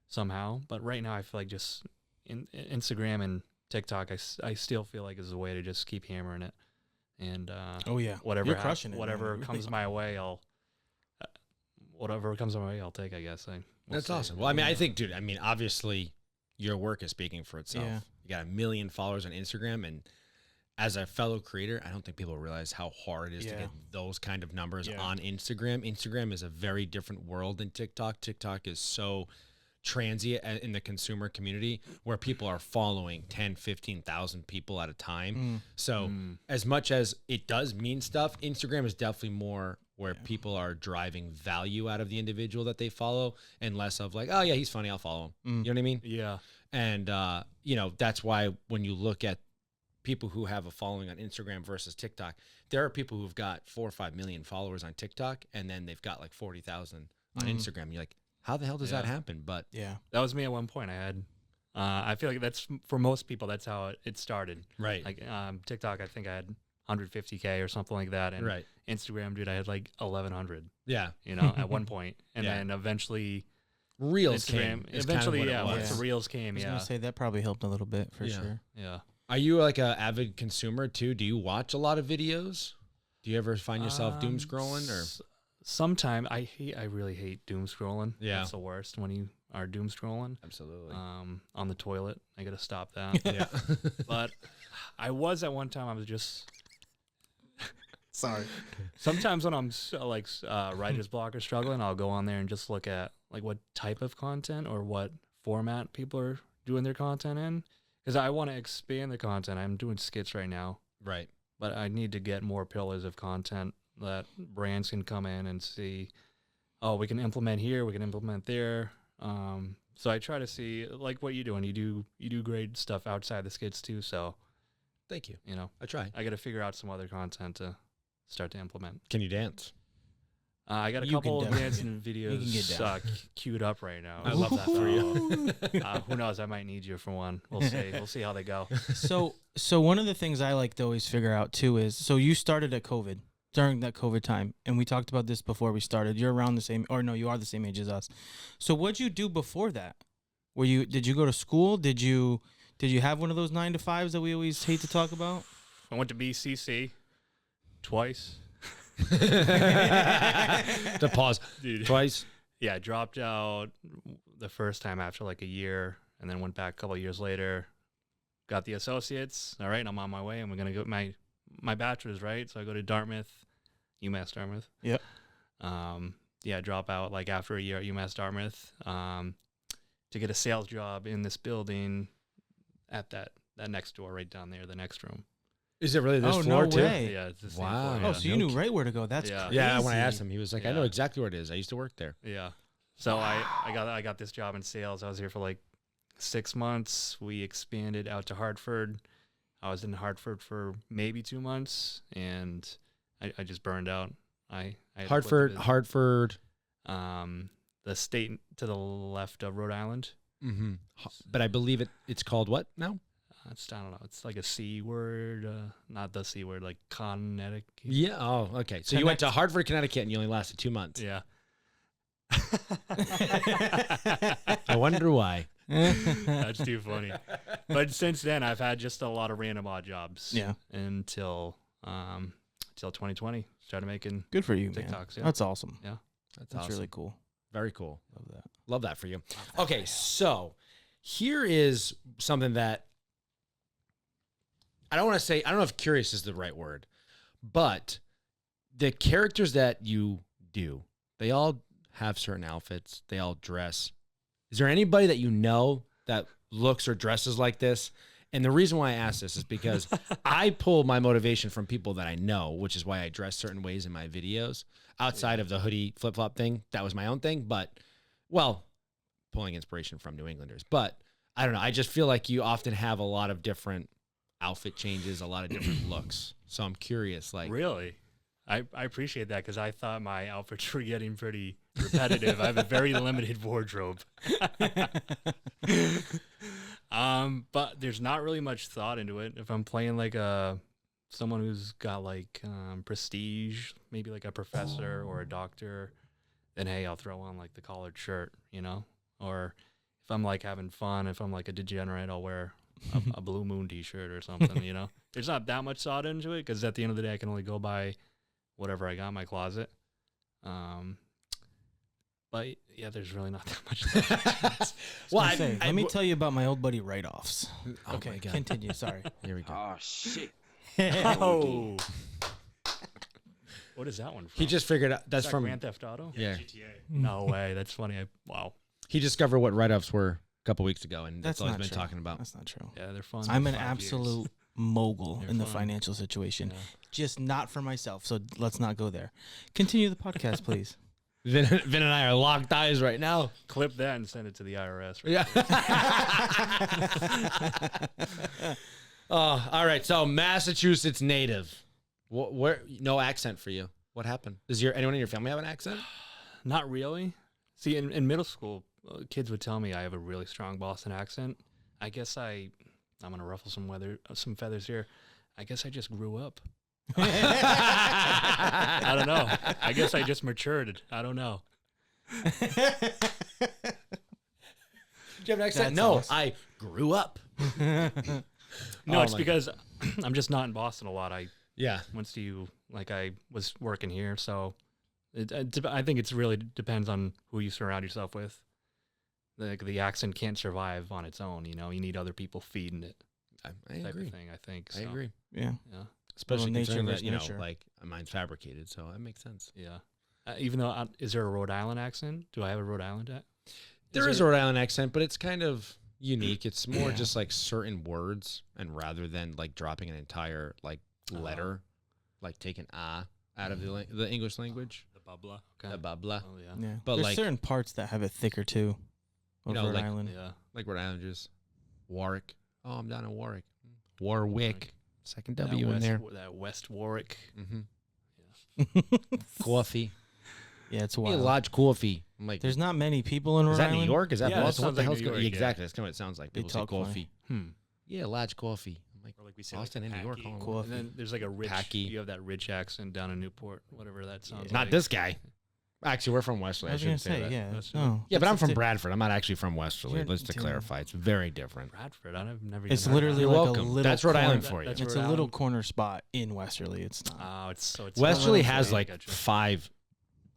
Speaker 2: somehow. But right now I feel like just Instagram and TikTok, I still feel like is a way to just keep hammering it. And
Speaker 3: Oh yeah.
Speaker 2: whatever
Speaker 3: You're crushing it, man.
Speaker 2: whatever
Speaker 3: You really
Speaker 2: comes
Speaker 3: are.
Speaker 2: my way, whatever comes my way, I'll take, I guess. We'll
Speaker 1: That's
Speaker 2: see.
Speaker 1: awesome. Well, I mean, I think, dude, obviously your work is speaking for itself.
Speaker 3: Yeah.
Speaker 1: You got 1 million followers on Instagram. And as a fellow creator, I don't think people realize how hard it is to
Speaker 3: Yeah.
Speaker 1: get those kind of numbers
Speaker 3: Yeah.
Speaker 1: on Instagram. Instagram is a very different world than TikTok. TikTok is so transient in the consumer community where people are following 10, 15,000 people at a time. So as much as it does mean stuff, Instagram is definitely more where people are driving value out of the individual that they follow and less of like, oh yeah, he's funny, I'll follow him. You know what I mean?
Speaker 2: Yeah.
Speaker 1: And, that's why when you look at people who have a following on Instagram versus TikTok, there are people who've got 4 or 5 million followers on TikTok and then they've got like 40,000 on Instagram. You're like, how the hell does that happen? But
Speaker 3: Yeah.
Speaker 2: That was me at one point. I feel like that's for most people. That's how it started.
Speaker 1: right.
Speaker 2: Like TikTok, I think I had 150K or something like that, and
Speaker 1: Right.
Speaker 2: Instagram, dude, I had like 1,100.
Speaker 1: Yeah.
Speaker 2: At one point, and
Speaker 1: Yeah.
Speaker 2: then eventually
Speaker 1: Reels
Speaker 2: Instagram.
Speaker 1: came. is
Speaker 2: Eventually,
Speaker 1: kind of
Speaker 2: yeah.
Speaker 1: what it
Speaker 2: Once
Speaker 1: was.
Speaker 2: the reels came,
Speaker 3: I was
Speaker 2: yeah,
Speaker 3: gonna say that probably helped a little bit for
Speaker 1: Yeah.
Speaker 3: sure.
Speaker 2: yeah.
Speaker 1: Are you like an avid consumer too? Do you watch a lot of videos? Do you ever find yourself doom scrolling or?
Speaker 2: Sometime I really hate doom scrolling.
Speaker 1: Yeah.
Speaker 2: That's the worst when you are doom scrolling.
Speaker 1: Absolutely.
Speaker 2: On the toilet, I gotta stop that.
Speaker 1: yeah.
Speaker 2: But I was at one time. I was just
Speaker 3: Sorry.
Speaker 2: Sometimes when I'm writer's block or struggling, I'll go on there and just look at like what type of content or what format people are doing their content in. Because I want to expand the content. I'm doing skits right now.
Speaker 1: Right.
Speaker 2: But I need to get more pillars of content that brands can come in and see, oh, we can implement here, we can implement there. So I try to see like what you're doing. You do great stuff outside the skits too. So
Speaker 1: thank you.
Speaker 2: You know,
Speaker 1: I try.
Speaker 2: I got to figure out some other content to start to implement.
Speaker 1: Can you dance?
Speaker 2: I got a couple of dancing videos queued up right now.
Speaker 1: I love that for you.
Speaker 2: Who knows? I might need you for one. We'll see. We'll see how they go.
Speaker 3: So one of the things I like to always figure out too is, so you started at COVID, during that COVID time, and we talked about this before we started. You're around the same, or no, you are the same age as us. So what'd you do before that? Did you go to school? Did you have one of those 9-to-5s that we always hate to talk about?
Speaker 2: I went to BCC twice.
Speaker 1: To pause.
Speaker 2: Dude.
Speaker 1: Twice.
Speaker 2: Yeah, I dropped out the first time after like a year, and then went back a couple of years later. Got the associates. All right, I'm on my way. I'm gonna go my bachelor's, right? So I go to Dartmouth, UMass Dartmouth.
Speaker 3: Yep.
Speaker 2: Yeah, drop out like after a year at UMass Dartmouth to get a sales job in this building at that next door right down there, the next room.
Speaker 1: Is it really this floor too?
Speaker 3: Way.
Speaker 2: Yeah, it's the same
Speaker 1: Wow.
Speaker 2: floor,
Speaker 3: Oh, so you knew right where to go. That's crazy.
Speaker 1: Yeah, when I asked him, he was like, I know exactly where it is. I used to work there.
Speaker 2: Yeah. So I got this job in sales. I was here for like 6 months. We expanded out to Hartford. I was in Hartford for maybe 2 months, and I just burned out. I
Speaker 1: Hartford,
Speaker 2: the state to the left of Rhode Island.
Speaker 1: Mm-hmm. But I believe it's called what now?
Speaker 2: I don't know. It's like a C word, not the C word, like Connecticut.
Speaker 1: Yeah. Oh, okay. So you went to Hartford, Connecticut, and you only lasted 2 months.
Speaker 2: Yeah.
Speaker 1: I wonder why.
Speaker 2: That's too funny. But since then, I've had just a lot of random odd jobs.
Speaker 3: Yeah.
Speaker 2: Until 2020, started making
Speaker 3: good for you,
Speaker 2: TikToks.
Speaker 3: man.
Speaker 2: Yeah.
Speaker 3: That's awesome.
Speaker 2: Yeah.
Speaker 3: That's
Speaker 1: awesome.
Speaker 3: really cool.
Speaker 1: Very cool.
Speaker 3: Love that.
Speaker 1: Love that for you. Okay, so here is something that I don't want to say, I don't know if curious is the right word, but the characters that you do, they all have certain outfits. They all dress. Is there anybody that you know that looks or dresses like this? And the reason why I ask this is because I pull my motivation from people that I know, which is why I dress certain ways in my videos. Outside of the hoodie flip-flop thing, that was my own thing. But, well, pulling inspiration from New Englanders. But, I don't know. I just feel like you often have a lot of different outfit changes, a lot of different looks. So I'm curious. Like,
Speaker 2: really? I appreciate that because I thought my outfits were getting pretty repetitive. I have a very limited wardrobe. But there's not really much thought into it. If I'm playing like someone who's got like prestige, maybe like a professor or a doctor, then hey, I'll throw on like the collared shirt, you know? Or if I'm like having fun, if I'm like a degenerate, I'll wear a Blue Moon t-shirt or something, you know? There's not that much thought into it because at the end of the day, I can only go by whatever I got in my closet. But yeah, there's really not that much thought.
Speaker 3: Well, let me tell you about my old buddy write-offs.
Speaker 1: Oh
Speaker 3: okay,
Speaker 1: my God.
Speaker 3: continue. Sorry.
Speaker 1: Here we go.
Speaker 4: Oh, shit.
Speaker 2: Oh. What is that one from?
Speaker 1: He just figured out that's
Speaker 2: Is that
Speaker 1: from
Speaker 2: Grand Theft Auto?
Speaker 1: Yeah.
Speaker 5: GTA.
Speaker 2: No way. That's funny. Wow.
Speaker 1: He discovered what write-offs were a couple weeks ago, and
Speaker 3: That's
Speaker 1: that's all he's
Speaker 3: not
Speaker 1: been
Speaker 3: true.
Speaker 1: talking about.
Speaker 3: That's not true.
Speaker 2: Yeah, they're fun.
Speaker 3: I'm an
Speaker 2: 5
Speaker 3: absolute
Speaker 2: years.
Speaker 3: mogul
Speaker 2: They're
Speaker 3: in the
Speaker 2: fun.
Speaker 3: financial situation.
Speaker 2: Yeah.
Speaker 3: Just not for myself. So let's not go there. Continue the podcast, please.
Speaker 1: Vin and I are locked eyes right now.
Speaker 2: Clip that and send it to the IRS. Right?
Speaker 1: Yeah. Oh, all right. So Massachusetts native. Where? No accent for you. What happened? Does anyone in your family have an accent?
Speaker 2: Not really. See, in middle school, kids would tell me I have a really strong Boston accent. I guess I'm gonna ruffle some feathers here. I guess I just grew up. I don't know. I guess I just matured. I don't know.
Speaker 1: Do you have an accent?
Speaker 3: That's
Speaker 1: No,
Speaker 3: awesome.
Speaker 1: I grew up.
Speaker 2: No,
Speaker 1: Oh
Speaker 2: it's
Speaker 1: my
Speaker 2: because I'm just not in Boston a lot. I was working here, so I think it's really depends on who you surround yourself with. The accent can't survive on its own. You know, you need other people feeding it.
Speaker 1: I
Speaker 2: Type
Speaker 1: agree.
Speaker 2: of thing. I think.
Speaker 1: I
Speaker 2: so.
Speaker 1: agree.
Speaker 3: Yeah.
Speaker 2: Yeah.
Speaker 1: especially
Speaker 3: nature
Speaker 1: considering that
Speaker 3: versus nature.
Speaker 1: like mine's fabricated, so that makes sense.
Speaker 2: Yeah. Even though, is there a Rhode Island accent? Do I have a Rhode Island accent?
Speaker 1: There is a Rhode Island accent, but it's kind of unique. It's more just like certain words, and rather than like dropping an entire like letter, like taking out of the English language.
Speaker 2: The bubbler. Okay.
Speaker 1: The bubbler.
Speaker 2: Oh, yeah.
Speaker 3: Yeah,
Speaker 1: But
Speaker 3: there's
Speaker 1: like,
Speaker 3: certain parts that have it thicker too. Of Rhode
Speaker 1: like,
Speaker 3: Island.
Speaker 2: Yeah.
Speaker 1: like Rhode Islanders. Warwick. Oh, I'm down in Warwick. Warwick. Second W in there.
Speaker 2: That West Warwick.
Speaker 1: Mm-hmm. Coffee.
Speaker 3: Yeah, it's
Speaker 1: Be a
Speaker 3: wild.
Speaker 1: large coffee. I'm like,
Speaker 3: There's not many people in Rhode
Speaker 1: is that
Speaker 3: Island.
Speaker 1: New York? Is that
Speaker 2: Yeah, that
Speaker 1: Boston? What
Speaker 2: sounds
Speaker 1: the
Speaker 2: like
Speaker 1: hell's
Speaker 2: New
Speaker 1: going?
Speaker 2: York, yeah.
Speaker 1: Exactly. That's kind of what it sounds like.
Speaker 3: They
Speaker 1: People say
Speaker 3: talk funny.
Speaker 1: coffee. Yeah, large coffee. I'm like,
Speaker 2: Or like we say,
Speaker 1: Boston
Speaker 2: like
Speaker 1: and New York.
Speaker 2: packy.
Speaker 1: all in
Speaker 3: Cool.
Speaker 1: one.
Speaker 2: And then there's like a rich.
Speaker 1: Packy.
Speaker 2: You have that rich accent down in Newport, whatever that sounds.
Speaker 1: Not
Speaker 2: like.
Speaker 1: this guy. Actually, we're from
Speaker 3: I
Speaker 1: Westerly. I
Speaker 3: was gonna
Speaker 1: shouldn't say
Speaker 3: say,
Speaker 1: that.
Speaker 3: yeah,
Speaker 2: That's
Speaker 3: no,
Speaker 1: Yeah, but I'm
Speaker 3: that's
Speaker 1: from
Speaker 3: it.
Speaker 1: Bradford. I'm not actually from Westerly.
Speaker 3: You're-
Speaker 1: Just to
Speaker 3: dude.
Speaker 1: clarify, it's very different.
Speaker 2: Bradford. I've never.
Speaker 3: It's
Speaker 2: even heard
Speaker 3: literally
Speaker 2: of
Speaker 1: You're
Speaker 3: like
Speaker 1: welcome.
Speaker 3: a little.
Speaker 1: That's Rhode Island
Speaker 2: That-
Speaker 1: for you.
Speaker 2: that's
Speaker 3: It's
Speaker 2: Rhode
Speaker 3: a little
Speaker 2: Island?
Speaker 3: corner spot in Westerly. It's not
Speaker 2: Oh, it's
Speaker 1: Westerly
Speaker 3: Well,
Speaker 1: has
Speaker 2: I
Speaker 1: like
Speaker 2: gotcha.
Speaker 1: 5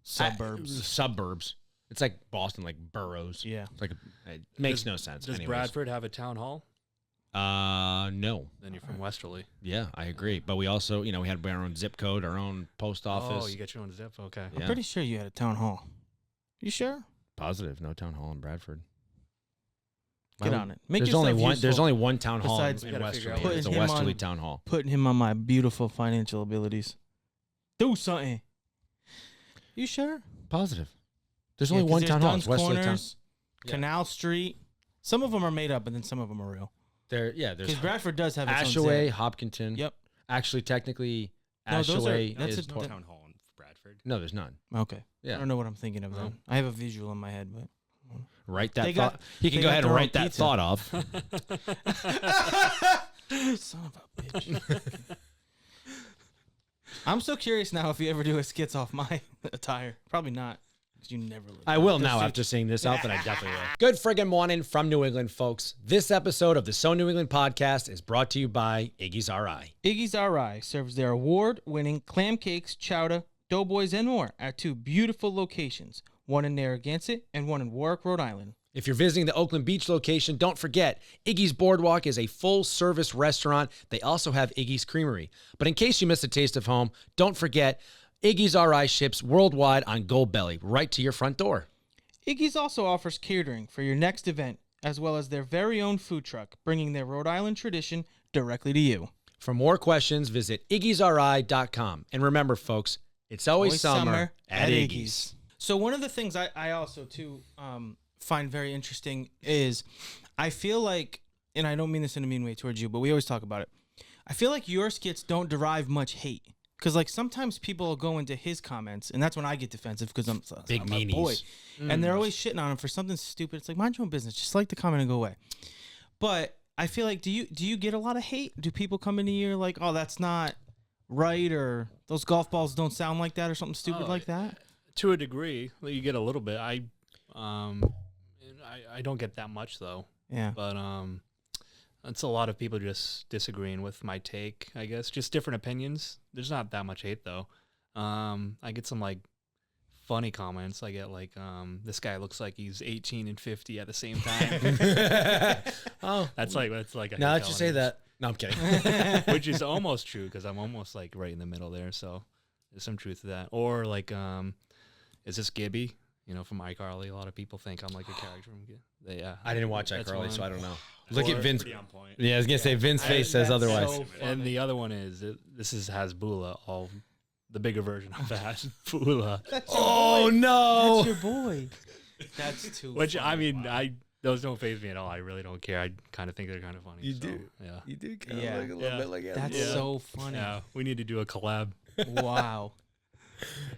Speaker 3: suburbs.
Speaker 1: Suburbs. It's like Boston, like boroughs.
Speaker 3: Yeah,
Speaker 1: It's like it makes no sense.
Speaker 2: Does
Speaker 1: anyways.
Speaker 2: Bradford have a town hall?
Speaker 1: No.
Speaker 2: Then you're from Westerly.
Speaker 1: Yeah, I agree. But we also, we had our own zip code, our own post office.
Speaker 2: Oh, you get your own zip. Okay.
Speaker 3: I'm
Speaker 1: Yeah.
Speaker 3: pretty sure you had a town hall. You sure?
Speaker 1: Positive, no town hall in Bradford.
Speaker 3: Get
Speaker 1: Well,
Speaker 3: on it. Make
Speaker 1: There's only
Speaker 3: yourself
Speaker 1: one.
Speaker 3: usable.
Speaker 1: There's only one town hall
Speaker 3: Besides,
Speaker 1: in
Speaker 2: you gotta figure
Speaker 1: Westerly.
Speaker 2: out
Speaker 1: It's a
Speaker 3: putting him
Speaker 1: Westerly
Speaker 3: on-
Speaker 1: town hall.
Speaker 3: Putting him on my beautiful financial abilities. Do something. You sure?
Speaker 1: Positive. There's
Speaker 3: Yeah,
Speaker 1: only
Speaker 3: 'cause
Speaker 1: one
Speaker 3: there's
Speaker 1: town hall.
Speaker 3: Dunn's
Speaker 1: It's Westerly town.
Speaker 3: Corners,
Speaker 1: Yeah.
Speaker 3: Canal Street. Some of them are made up, and then some of them are real.
Speaker 1: There's
Speaker 3: Because Bradford does have its own
Speaker 1: Ashaway,
Speaker 3: zip.
Speaker 1: Hopkinton.
Speaker 3: Yep.
Speaker 1: Actually, technically,
Speaker 3: No, those are-
Speaker 1: Ashaway
Speaker 3: that's
Speaker 1: is
Speaker 3: a-
Speaker 1: part-
Speaker 2: town hall in Bradford.
Speaker 1: No, there's none.
Speaker 3: Okay. I
Speaker 1: Yeah,
Speaker 3: don't know what I'm thinking of then. I have a visual in my head, but
Speaker 1: write that
Speaker 3: They
Speaker 1: thought.
Speaker 3: got-
Speaker 1: He can
Speaker 3: they
Speaker 1: go
Speaker 3: got
Speaker 1: ahead and
Speaker 3: their own
Speaker 1: write that
Speaker 3: pizza.
Speaker 1: thought off.
Speaker 3: son of a bitch. I'm so curious now if you ever do a skits off my attire. Probably not, because you never look.
Speaker 1: I will
Speaker 3: Just
Speaker 1: now
Speaker 3: so-
Speaker 1: after seeing this outfit. I definitely will. Good friggin' morning from New England, folks. This episode of the So New England podcast is brought to you by Iggy's RI.
Speaker 3: Iggy's RI serves their award-winning clam cakes, chowder, doughboys, and more at 2 beautiful locations, one in Narragansett and one in Warwick, Rhode Island.
Speaker 1: If you're visiting the Oakland Beach location, don't forget, Iggy's Boardwalk is a full-service restaurant. They also have Iggy's Creamery. But in case you missed a taste of home, don't forget, Iggy's RI ships worldwide on Goldbelly, right to your front door.
Speaker 3: Iggy's also offers catering for your next event, as well as their very own food truck, bringing their Rhode Island tradition directly to you.
Speaker 1: For more questions, visit iggy'sri.com. And remember, folks, it's always summer at Iggy's.
Speaker 3: So one of the things I also too find very interesting is I feel like, and I don't mean this in a mean way towards you, but we always talk about it. I feel like your skits don't derive much hate. Because like sometimes people will go into his comments, and that's when I get defensive because I'm
Speaker 1: Big
Speaker 3: my boy,
Speaker 1: meanies.
Speaker 3: and they're always shitting on him for something stupid. It's like, mind your own business, just like the comment and go away. But I feel like, do you get a lot of hate? Do people come into you like, oh, that's not right, or those golf balls don't sound like that, or something stupid like that?
Speaker 2: To a degree, you get a little bit. I don't get that much though.
Speaker 3: Yeah.
Speaker 2: But it's a lot of people just disagreeing with my take, I guess. Just different opinions. There's not that much hate though. I get some like funny comments. I get like, this guy looks like he's 18 and 50 at the same time.
Speaker 1: Oh,
Speaker 2: That's like a
Speaker 1: now
Speaker 2: hate
Speaker 1: that you say
Speaker 2: element.
Speaker 1: that. No, I'm kidding.
Speaker 2: Which is almost true because I'm almost like right in the middle there. So there's some truth to that. Or like, is this Gibby? From iCarly. A lot of people think I'm like a character from Gibby. Yeah,
Speaker 1: I didn't watch
Speaker 2: That's
Speaker 1: iCarly,
Speaker 2: one.
Speaker 1: so I don't know. Look at
Speaker 2: Or-
Speaker 1: Vince.
Speaker 4: Pretty on point.
Speaker 1: Yeah, I was going to say Vince face says
Speaker 3: that's
Speaker 1: otherwise.
Speaker 3: so
Speaker 2: And the other one is this is Hasbula, all the bigger version of Hasbula.
Speaker 3: That's your
Speaker 1: Oh,
Speaker 3: boy.
Speaker 1: no.
Speaker 3: That's your boy. That's too.
Speaker 2: Which
Speaker 3: funny.
Speaker 2: I mean, those don't faze me at all. I really don't care. I kind of think they're kind of funny.
Speaker 1: You
Speaker 2: so,
Speaker 1: do?
Speaker 2: yeah.
Speaker 1: You do
Speaker 3: kind of Yeah. look
Speaker 1: a
Speaker 2: little bit
Speaker 1: like
Speaker 3: That's
Speaker 2: Yeah.
Speaker 3: so funny.
Speaker 2: Yeah, we need to do a collab.
Speaker 3: Wow.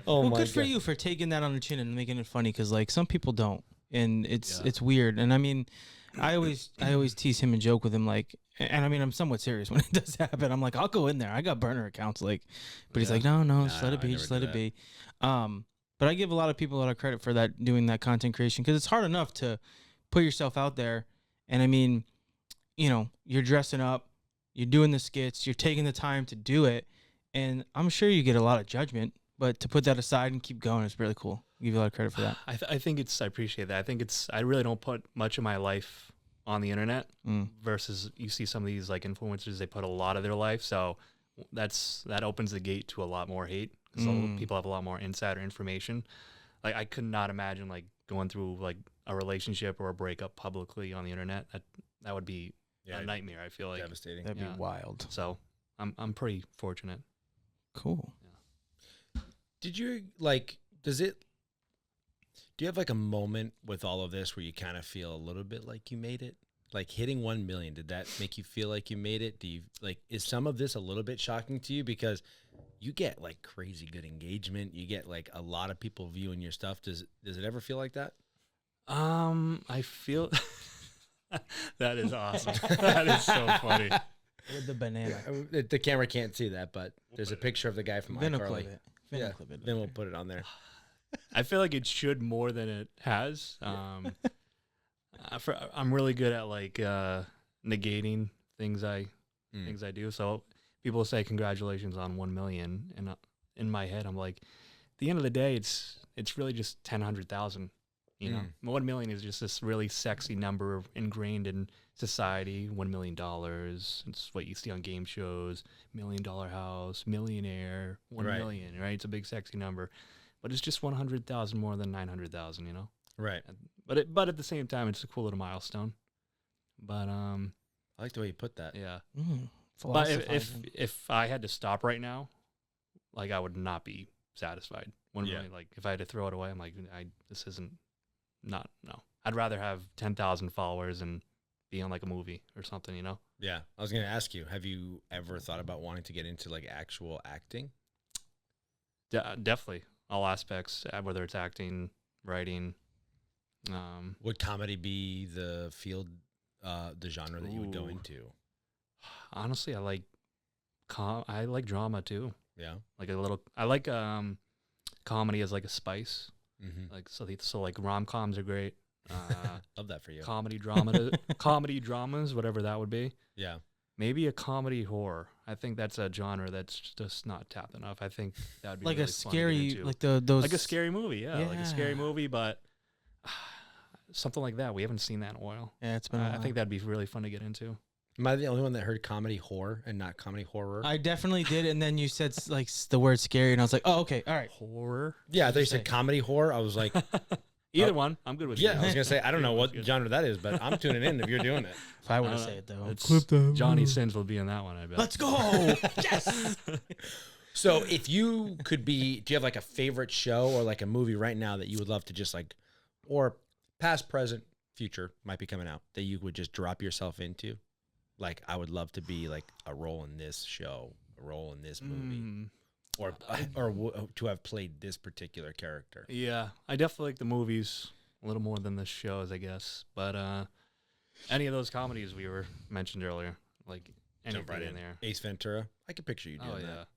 Speaker 1: Oh,
Speaker 3: Well,
Speaker 1: my
Speaker 3: good for
Speaker 1: God.
Speaker 3: you for taking that on the chin and making it funny, because like some people don't, and it's
Speaker 2: Yeah.
Speaker 3: weird. And I mean, I always tease him and joke with him, like, and I mean I'm somewhat serious when it does happen. I'm like, I'll go in there. I got burner accounts, like, but he's
Speaker 1: Yeah.
Speaker 3: like, no, just let
Speaker 1: no,
Speaker 3: it
Speaker 1: I
Speaker 3: be,
Speaker 1: never
Speaker 3: just
Speaker 1: do
Speaker 3: let it
Speaker 1: that.
Speaker 3: be. But I give a lot of people a lot of credit for that, doing that content creation, because it's hard enough to put yourself out there. And I mean, you're dressing up, you're doing the skits, you're taking the time to do it, and I'm sure you get a lot of judgment. But to put that aside and keep going is really cool. I give you a lot of credit for that.
Speaker 2: I think I appreciate that. I think I really don't put much of my life on the internet versus you see some of these like influencers, they put a lot of their life. So that opens the gate to a lot more hate. So people have a lot more insider information. Like I could not imagine like going through like a relationship or a breakup publicly on the internet. That would be a nightmare. I feel like
Speaker 1: devastating.
Speaker 3: That'd be wild.
Speaker 2: So I'm pretty fortunate.
Speaker 3: Cool.
Speaker 2: Yeah.
Speaker 1: Did you do you have like a moment with all of this where you kind of feel a little bit like you made it? Like hitting 1 million, did that make you feel like you made it? Do you is some of this a little bit shocking to you? Because you get like crazy good engagement. You get like a lot of people viewing your stuff. Does it ever feel like that?
Speaker 2: I feel that is awesome. That is so funny.
Speaker 3: With the banana.
Speaker 1: The camera can't see that, but there's a picture of the guy from
Speaker 3: Vin will
Speaker 1: iCarly.
Speaker 3: clip it.
Speaker 1: Then we'll put it on there.
Speaker 2: I feel like it should more than it has. I'm really good at like negating things I do. So people say congratulations on 1 million, and in my head I'm like, at the end of the day, it's really just 100,000. You know, 1 million is just this really sexy number ingrained in society. $1 million. It's what you see on game shows. $1 million house, millionaire, 1 million. Right? It's a big sexy number, but it's just 100,000 more than 900,000. You know.
Speaker 1: Right.
Speaker 2: But at the same time, it's a cool little milestone. But
Speaker 1: I like the way you put that.
Speaker 2: Yeah. But if I had to stop right now, like I would not be satisfied. 1 million. Like if I had to throw it away, I'm like, this isn't. No. I'd rather have 10,000 followers and be on like a movie or something, you know?
Speaker 1: Yeah. I was going to ask you, have you ever thought about wanting to get into like actual acting?
Speaker 2: Definitely. All aspects, whether it's acting, writing.
Speaker 1: Would comedy be the field, the genre that you would go into?
Speaker 2: Honestly, I like drama too.
Speaker 1: Yeah.
Speaker 2: I like comedy as like a spice.
Speaker 1: Mm-hmm.
Speaker 2: Like so like rom-coms are great.
Speaker 1: Love that for you.
Speaker 2: Comedy dramas, whatever that would be.
Speaker 1: Yeah.
Speaker 2: Maybe a comedy horror. I think that's a genre that's just not tapped enough. I think that would be
Speaker 3: like
Speaker 2: really
Speaker 3: a scary,
Speaker 2: fun
Speaker 3: like those
Speaker 2: like a scary movie. Yeah, like a scary movie, but something like that. We haven't seen that in a while.
Speaker 3: Yeah, it's been.
Speaker 2: I think that'd be really fun to get into.
Speaker 1: Am I the only one that heard comedy horror and not comedy horror?
Speaker 3: I definitely did, and then you said like the word scary, and I was like, oh, okay, all right.
Speaker 2: Horror.
Speaker 1: Yeah, I thought you said comedy horror. I was like,
Speaker 2: either one. I'm good with.
Speaker 1: Yeah, I was gonna say I don't know what genre that is, but I'm tuning in if you're doing it.
Speaker 3: If I were to say it though,
Speaker 2: clip that. Johnny Sins will be in that one. I bet.
Speaker 3: Let's go. Yes.
Speaker 1: So if you could be, do you have like a favorite show or like a movie right now that you would love to just like, or past, present, future might be coming out that you would just drop yourself into? Like, I would love to be like a role in this show, a role in this movie, or to have played this particular character.
Speaker 2: Yeah, I definitely like the movies a little more than the shows, I guess. But any of those comedies we were mentioned earlier, like anything in there.
Speaker 1: Ace Ventura, I could picture you doing that.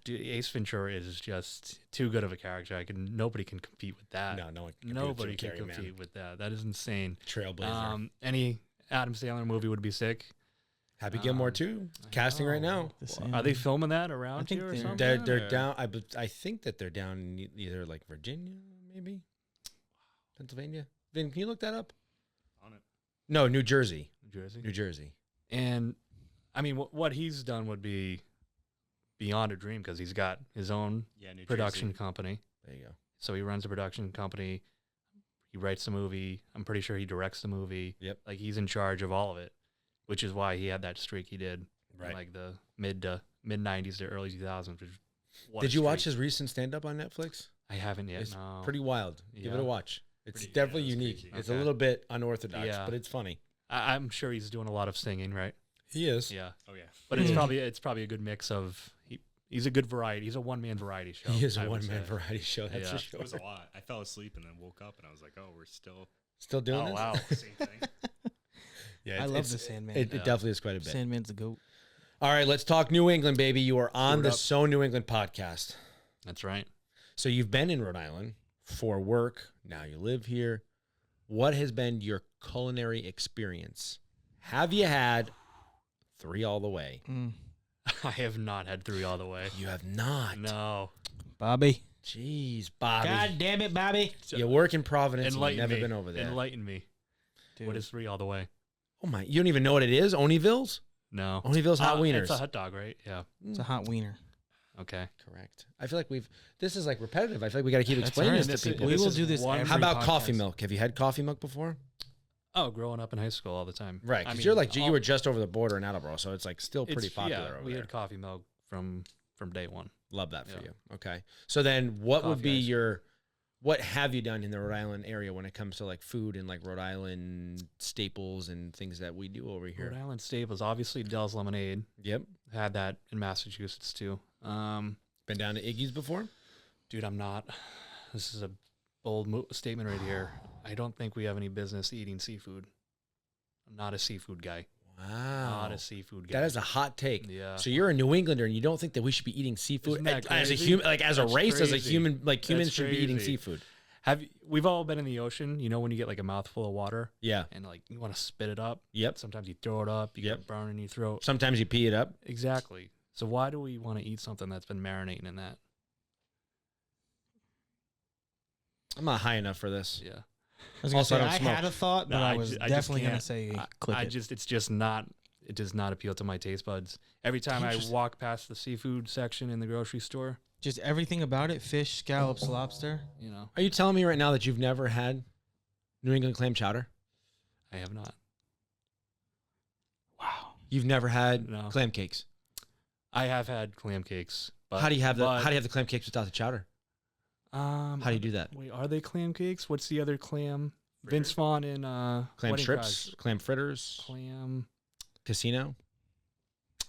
Speaker 2: Dude, Ace Ventura is just too good of a character. Nobody can compete with that.
Speaker 1: No one can
Speaker 2: Nobody can compete with that. That is insane.
Speaker 1: Trailblazer.
Speaker 2: Any Adam Sandler movie would be sick.
Speaker 1: Happy Gilmore too. Casting right now.
Speaker 2: Are they filming that around here or something?
Speaker 1: They're down. I think that they're down in either like Virginia, maybe Pennsylvania. Vin, can you look that up?
Speaker 4: On it.
Speaker 1: No, New Jersey.
Speaker 2: New Jersey. And I mean, what he's done would be beyond a dream because he's got his own production company.
Speaker 1: There you go.
Speaker 2: So he runs a production company. He writes the movie. I'm pretty sure he directs the movie.
Speaker 1: Yep.
Speaker 2: Like he's in charge of all of it, which is why he had that streak he did.
Speaker 1: Right.
Speaker 2: In like the mid 90s to early 2000s.
Speaker 1: Did you watch his recent stand up on Netflix?
Speaker 2: I haven't yet.
Speaker 1: It's
Speaker 2: no.
Speaker 1: pretty wild. Give it a watch. It's definitely unique.
Speaker 4: Crazy.
Speaker 1: It's a little bit unorthodox, but it's funny.
Speaker 2: I'm sure he's doing a lot of singing, right?
Speaker 1: He is.
Speaker 2: Yeah.
Speaker 4: Oh yeah.
Speaker 2: But it's probably a good mix of he's a good variety. He's a one-man variety show.
Speaker 1: He is a one-man variety show. That's for sure.
Speaker 4: It was a lot. I fell asleep and then woke up and I was like, oh, we're still
Speaker 1: doing this?
Speaker 2: Wow.
Speaker 4: Same thing.
Speaker 1: Yeah,
Speaker 3: I love the Sandman.
Speaker 1: It definitely is quite a bit.
Speaker 3: Sandman's a goat.
Speaker 1: All right, let's talk New England, baby. You are on the So New England podcast.
Speaker 2: That's right.
Speaker 1: So you've been in Rhode Island for work. Now you live here. What has been your culinary experience? Have you had 3 all the way?
Speaker 2: I have not had 3 all the way.
Speaker 1: You have not?
Speaker 2: No.
Speaker 3: Bobby.
Speaker 1: Jeez, Bobby.
Speaker 3: God damn it, Bobby.
Speaker 1: You work in Providence and you've never been over there.
Speaker 2: Enlighten me.
Speaker 3: Dude.
Speaker 2: What is 3 all the way?
Speaker 1: Oh my, you don't even know what it is? Oneyville's?
Speaker 2: No.
Speaker 1: Olneyville's hot wieners.
Speaker 2: It's a hot dog, right? Yeah.
Speaker 3: It's a hot wiener.
Speaker 2: Okay.
Speaker 1: Correct. I feel like this is like repetitive. I feel like we got to keep explaining
Speaker 3: all right.
Speaker 1: this to people.
Speaker 3: We will do this
Speaker 2: one-
Speaker 3: every
Speaker 1: How about
Speaker 3: podcast.
Speaker 1: coffee milk? Have you had coffee milk before?
Speaker 2: Oh, growing up in high school all the time.
Speaker 1: Right,
Speaker 2: I
Speaker 1: because
Speaker 2: mean,
Speaker 1: you're like you were just over the border in Attleboro, so it's like still pretty
Speaker 2: it's-
Speaker 1: popular
Speaker 2: Yeah,
Speaker 1: over
Speaker 2: we
Speaker 1: there.
Speaker 2: had coffee milk from day one.
Speaker 1: Love that for
Speaker 2: Yeah.
Speaker 1: you. Okay, so then what would
Speaker 2: Coffee
Speaker 1: be
Speaker 2: ice.
Speaker 1: your what have you done in the Rhode Island area when it comes to like food and like Rhode Island staples and things that we do over here?
Speaker 2: Rhode Island staples, obviously Dell's Lemonade.
Speaker 1: Yep.
Speaker 2: Had that in Massachusetts too.
Speaker 1: Been down to Iggy's before?
Speaker 2: Dude, I'm not. This is a bold statement right here. I don't think we have any business eating seafood. I'm not a seafood guy.
Speaker 1: Wow.
Speaker 2: Not a seafood guy.
Speaker 1: That is a hot take.
Speaker 2: Yeah.
Speaker 1: So you're a New Englander and you don't think that we should be eating seafood
Speaker 2: Isn't that
Speaker 1: as a
Speaker 2: crazy?
Speaker 1: human, like as a
Speaker 2: That's
Speaker 1: race, as a
Speaker 2: crazy.
Speaker 1: human, like humans
Speaker 2: That's
Speaker 1: should be eating
Speaker 2: crazy.
Speaker 1: seafood.
Speaker 2: We've all been in the ocean, you know, when you get like a mouthful of water
Speaker 1: Yeah.
Speaker 2: and like you want to spit it up.
Speaker 1: Yep.
Speaker 2: Sometimes you throw it up, you
Speaker 1: Yep.
Speaker 2: get a burn in your throat.
Speaker 1: Sometimes you pee it up.
Speaker 2: Exactly. So why do we want to eat something that's been marinating in that?
Speaker 1: I'm not high enough for this.
Speaker 2: Yeah.
Speaker 3: I was gonna
Speaker 1: Also, I
Speaker 3: say
Speaker 1: don't
Speaker 3: I
Speaker 1: smoke.
Speaker 3: had a thought, but
Speaker 2: No,
Speaker 3: I was
Speaker 2: I just
Speaker 3: definitely gonna
Speaker 2: can't.
Speaker 3: say click it.
Speaker 2: It's just not, it does not appeal to my taste buds. Every time I
Speaker 3: Interesting.
Speaker 2: walk past the seafood section in the grocery store,
Speaker 3: Just everything about it: fish, scallops, lobster.
Speaker 2: you know,
Speaker 1: Are you telling me right now that you've never had New England clam chowder?
Speaker 2: I have not.
Speaker 3: Wow.
Speaker 1: You've never had
Speaker 2: No.
Speaker 1: clam cakes.
Speaker 2: I have had clam cakes. But,
Speaker 1: How do you have
Speaker 2: but,
Speaker 1: the clam cakes without the chowder? How do you do that?
Speaker 2: Wait, are they clam cakes? What's the other clam? Vince Vaughn in
Speaker 1: Clam
Speaker 2: Wedding
Speaker 1: strips,
Speaker 2: Crashers.
Speaker 1: clam fritters,
Speaker 2: Clam.
Speaker 1: casino.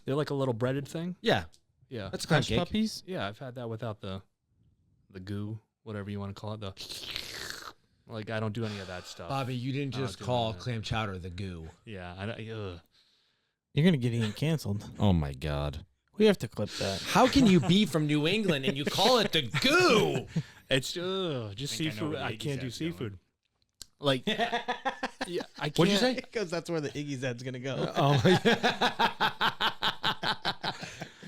Speaker 2: They're like a little breaded thing.
Speaker 1: Yeah,
Speaker 2: Yeah.
Speaker 1: that's a clam
Speaker 3: Hush
Speaker 1: cake.
Speaker 3: puppies.
Speaker 2: Yeah, I've had that without the goo, whatever you want to call it. Like I don't do any of that stuff.
Speaker 1: Bobby, you didn't
Speaker 2: I don't
Speaker 1: just
Speaker 2: do
Speaker 1: call
Speaker 2: that.
Speaker 1: clam chowder the goo.
Speaker 2: Yeah,
Speaker 3: You're gonna get Ian canceled.
Speaker 1: Oh my god.
Speaker 3: We have to clip that.
Speaker 1: How can you be from New England and you call it the goo?
Speaker 2: it's just
Speaker 4: I think I know
Speaker 2: seafood.
Speaker 4: where the
Speaker 2: I
Speaker 4: Iggy's
Speaker 2: can't do
Speaker 4: head's going.
Speaker 2: seafood. Like, yeah, I can't.
Speaker 1: What'd you say?
Speaker 3: Because that's where the Iggy's head's gonna go.
Speaker 1: Oh my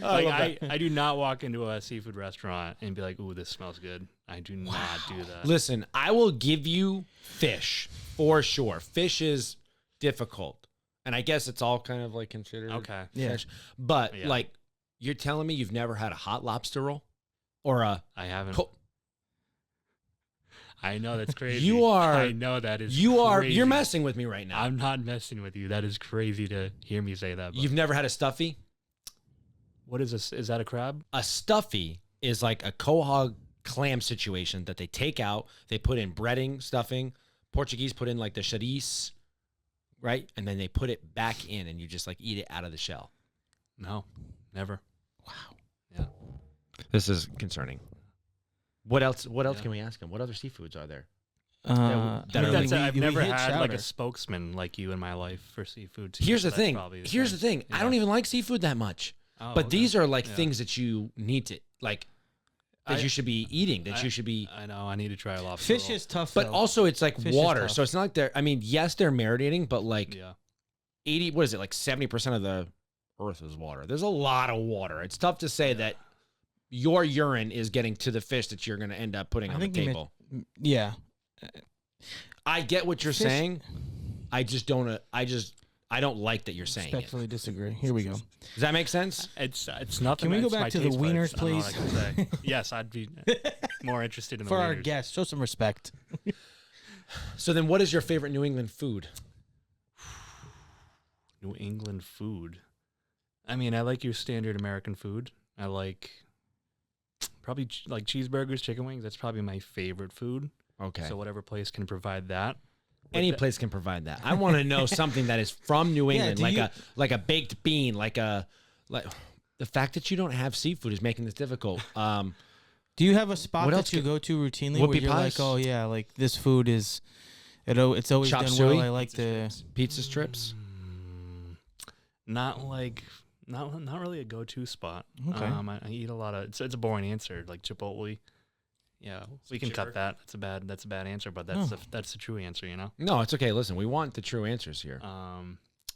Speaker 2: Like I do not walk into a seafood restaurant and be like, "Ooh, this smells good." I do not do that.
Speaker 1: Listen, I will give you fish for sure. Fish is difficult. And I guess it's all kind of like considered
Speaker 2: Okay.
Speaker 3: Yeah.
Speaker 1: fish. But
Speaker 2: Yeah.
Speaker 1: like you're telling me you've never had a hot lobster roll? Or a
Speaker 2: I haven't.
Speaker 1: co-
Speaker 2: I know that's crazy.
Speaker 1: You are-
Speaker 2: I know that is.
Speaker 1: you're
Speaker 2: crazy.
Speaker 1: messing with me right now.
Speaker 2: I'm not messing with you. That is crazy to hear me say that. But
Speaker 1: You've never had a stuffy?
Speaker 2: what is this? Is that a crab?
Speaker 1: A stuffy is like a quahog clam situation that they take out, they put in breading, stuffing. Portuguese put in like the chorizo, right? And then they put it back in and you just like eat it out of the shell.
Speaker 2: No, never.
Speaker 1: This is concerning. What else
Speaker 2: Yeah.
Speaker 1: can we ask him? What other seafoods are there?
Speaker 3: That
Speaker 1: that are
Speaker 2: That's,
Speaker 1: like-
Speaker 2: I've never
Speaker 3: hit
Speaker 2: had like
Speaker 3: chowder.
Speaker 2: a spokesman like you in my life for seafood.
Speaker 1: Here's the
Speaker 2: That's
Speaker 1: thing.
Speaker 2: probably
Speaker 1: Here's the thing. I don't
Speaker 2: Yeah.
Speaker 1: even like seafood that much.
Speaker 2: Oh,
Speaker 1: But
Speaker 2: okay.
Speaker 1: these are like
Speaker 2: Yeah.
Speaker 1: things that you need to like that
Speaker 2: I-
Speaker 1: you should be eating, that
Speaker 2: I-
Speaker 1: you should be
Speaker 2: I know. I need to try a lobster.
Speaker 3: fish
Speaker 2: roll.
Speaker 3: is tough.
Speaker 1: but
Speaker 3: though.
Speaker 1: also it's like
Speaker 3: Fish is
Speaker 1: water.
Speaker 3: tough.
Speaker 1: So it's not like they're I mean, yes, they're marinating, but like
Speaker 2: Yeah.
Speaker 1: 80 what is it? Like 70% of the earth is water. There's a lot of water. It's tough to say that your urine is getting to the fish that you're going to end up putting
Speaker 3: I
Speaker 1: on the
Speaker 3: think you meant-
Speaker 1: table.
Speaker 3: yeah.
Speaker 1: I get what you're
Speaker 3: Fish-
Speaker 1: saying. I just don't I don't like that you're saying it.
Speaker 3: Respectfully disagree. Here we go.
Speaker 1: Does that make sense?
Speaker 2: It's nothing.
Speaker 3: Can we go
Speaker 2: it's my
Speaker 3: back to the
Speaker 2: taste buds.
Speaker 3: wieners,
Speaker 2: I don't know what I
Speaker 3: please?
Speaker 2: can say. Yes, I'd be more interested in the
Speaker 3: For our
Speaker 2: wieners.
Speaker 3: guests, show some respect.
Speaker 1: So then what is your favorite New England food?
Speaker 2: New England food. I mean, I like your standard American food. I like probably like cheeseburgers, chicken wings. That's probably my favorite food.
Speaker 1: Okay.
Speaker 2: So whatever place can provide that.
Speaker 1: Any
Speaker 2: With
Speaker 1: place can provide that. I want to know something that is from New
Speaker 3: Yeah,
Speaker 1: England,
Speaker 3: do
Speaker 1: like
Speaker 3: you-
Speaker 1: a baked bean, like the fact that you don't have seafood is making this difficult.
Speaker 3: Do you have a spot
Speaker 1: What
Speaker 3: that
Speaker 1: else
Speaker 3: you
Speaker 1: could-
Speaker 3: go to routinely
Speaker 1: Whoopie
Speaker 3: where you're
Speaker 1: pies?
Speaker 3: like, oh yeah, like this food is, it's always
Speaker 1: Chop
Speaker 3: done
Speaker 1: suey?
Speaker 3: well. I like the.
Speaker 1: Pizza strips.
Speaker 2: not like not really a go-to spot.
Speaker 3: Okay.
Speaker 2: I eat a lot of. It's a boring answer, like Chipotle. Yeah, we can cut that. That's a bad answer, but that's that's the true answer, you know.
Speaker 1: No, it's okay. Listen, we want the true answers here.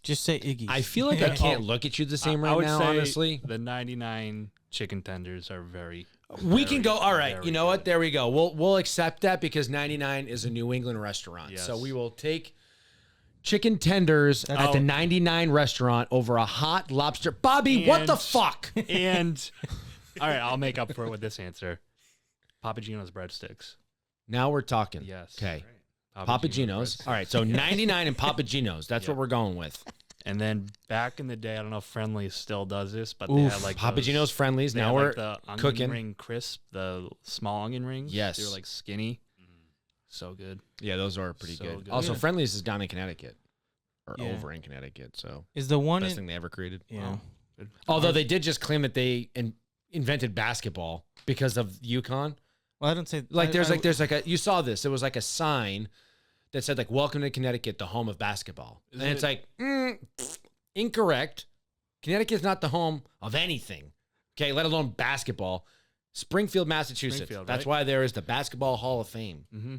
Speaker 3: Just say Iggy's.
Speaker 1: I feel like I can't look at you the same
Speaker 2: I
Speaker 1: right
Speaker 2: would
Speaker 1: now,
Speaker 2: say
Speaker 1: honestly.
Speaker 2: the 99 chicken tenders are very.
Speaker 1: We can
Speaker 2: very,
Speaker 1: go. All right.
Speaker 2: very
Speaker 1: You know what?
Speaker 2: good.
Speaker 1: There we go. We'll accept that because 99 is a New England restaurant. So
Speaker 2: Yes.
Speaker 1: we will take chicken tenders at the
Speaker 2: Oh.
Speaker 1: 99 restaurant over a hot lobster. Bobby, what the
Speaker 2: And-
Speaker 1: fuck?
Speaker 2: And all right, I'll make up for it with this answer. Papa Gino's breadsticks.
Speaker 1: Now we're talking.
Speaker 2: Yes.
Speaker 1: Okay.
Speaker 4: Right.
Speaker 1: Papa Gino's.
Speaker 2: breadsticks.
Speaker 1: All right. So 99 and Papa Gino's. That's what we're going with.
Speaker 2: And then back in the day, I don't know if Friendly's still does this, but they
Speaker 1: Oof.
Speaker 2: had like
Speaker 1: Papa
Speaker 2: those-
Speaker 1: Gino's Friendlies.
Speaker 2: they
Speaker 1: Now
Speaker 2: had,
Speaker 1: we're
Speaker 2: like, the onion
Speaker 1: cooking.
Speaker 2: ring crisp, the small onion rings.
Speaker 1: Yes.
Speaker 2: They were like skinny. So good.
Speaker 1: Yeah, those are pretty
Speaker 2: So
Speaker 1: good.
Speaker 2: good.
Speaker 1: Also,
Speaker 3: Yeah.
Speaker 1: Friendlies is down in Connecticut. Or
Speaker 3: Yeah.
Speaker 1: over in Connecticut. So
Speaker 3: Is the one
Speaker 1: best
Speaker 3: in,
Speaker 1: thing they ever created.
Speaker 3: yeah.
Speaker 2: Good.
Speaker 1: Although they did just claim that they invented basketball because of UConn.
Speaker 3: Well, I don't say
Speaker 1: Like there's like a you saw this. It was like a sign that said like "Welcome to Connecticut, the home of basketball,"
Speaker 2: Is
Speaker 1: and it's
Speaker 2: it-
Speaker 1: like incorrect. Connecticut is not the home of anything. Okay, let alone basketball. Springfield, Massachusetts.
Speaker 2: Springfield,
Speaker 1: That's
Speaker 2: right?
Speaker 1: why there is the Basketball Hall of Fame.
Speaker 2: Mm-hmm.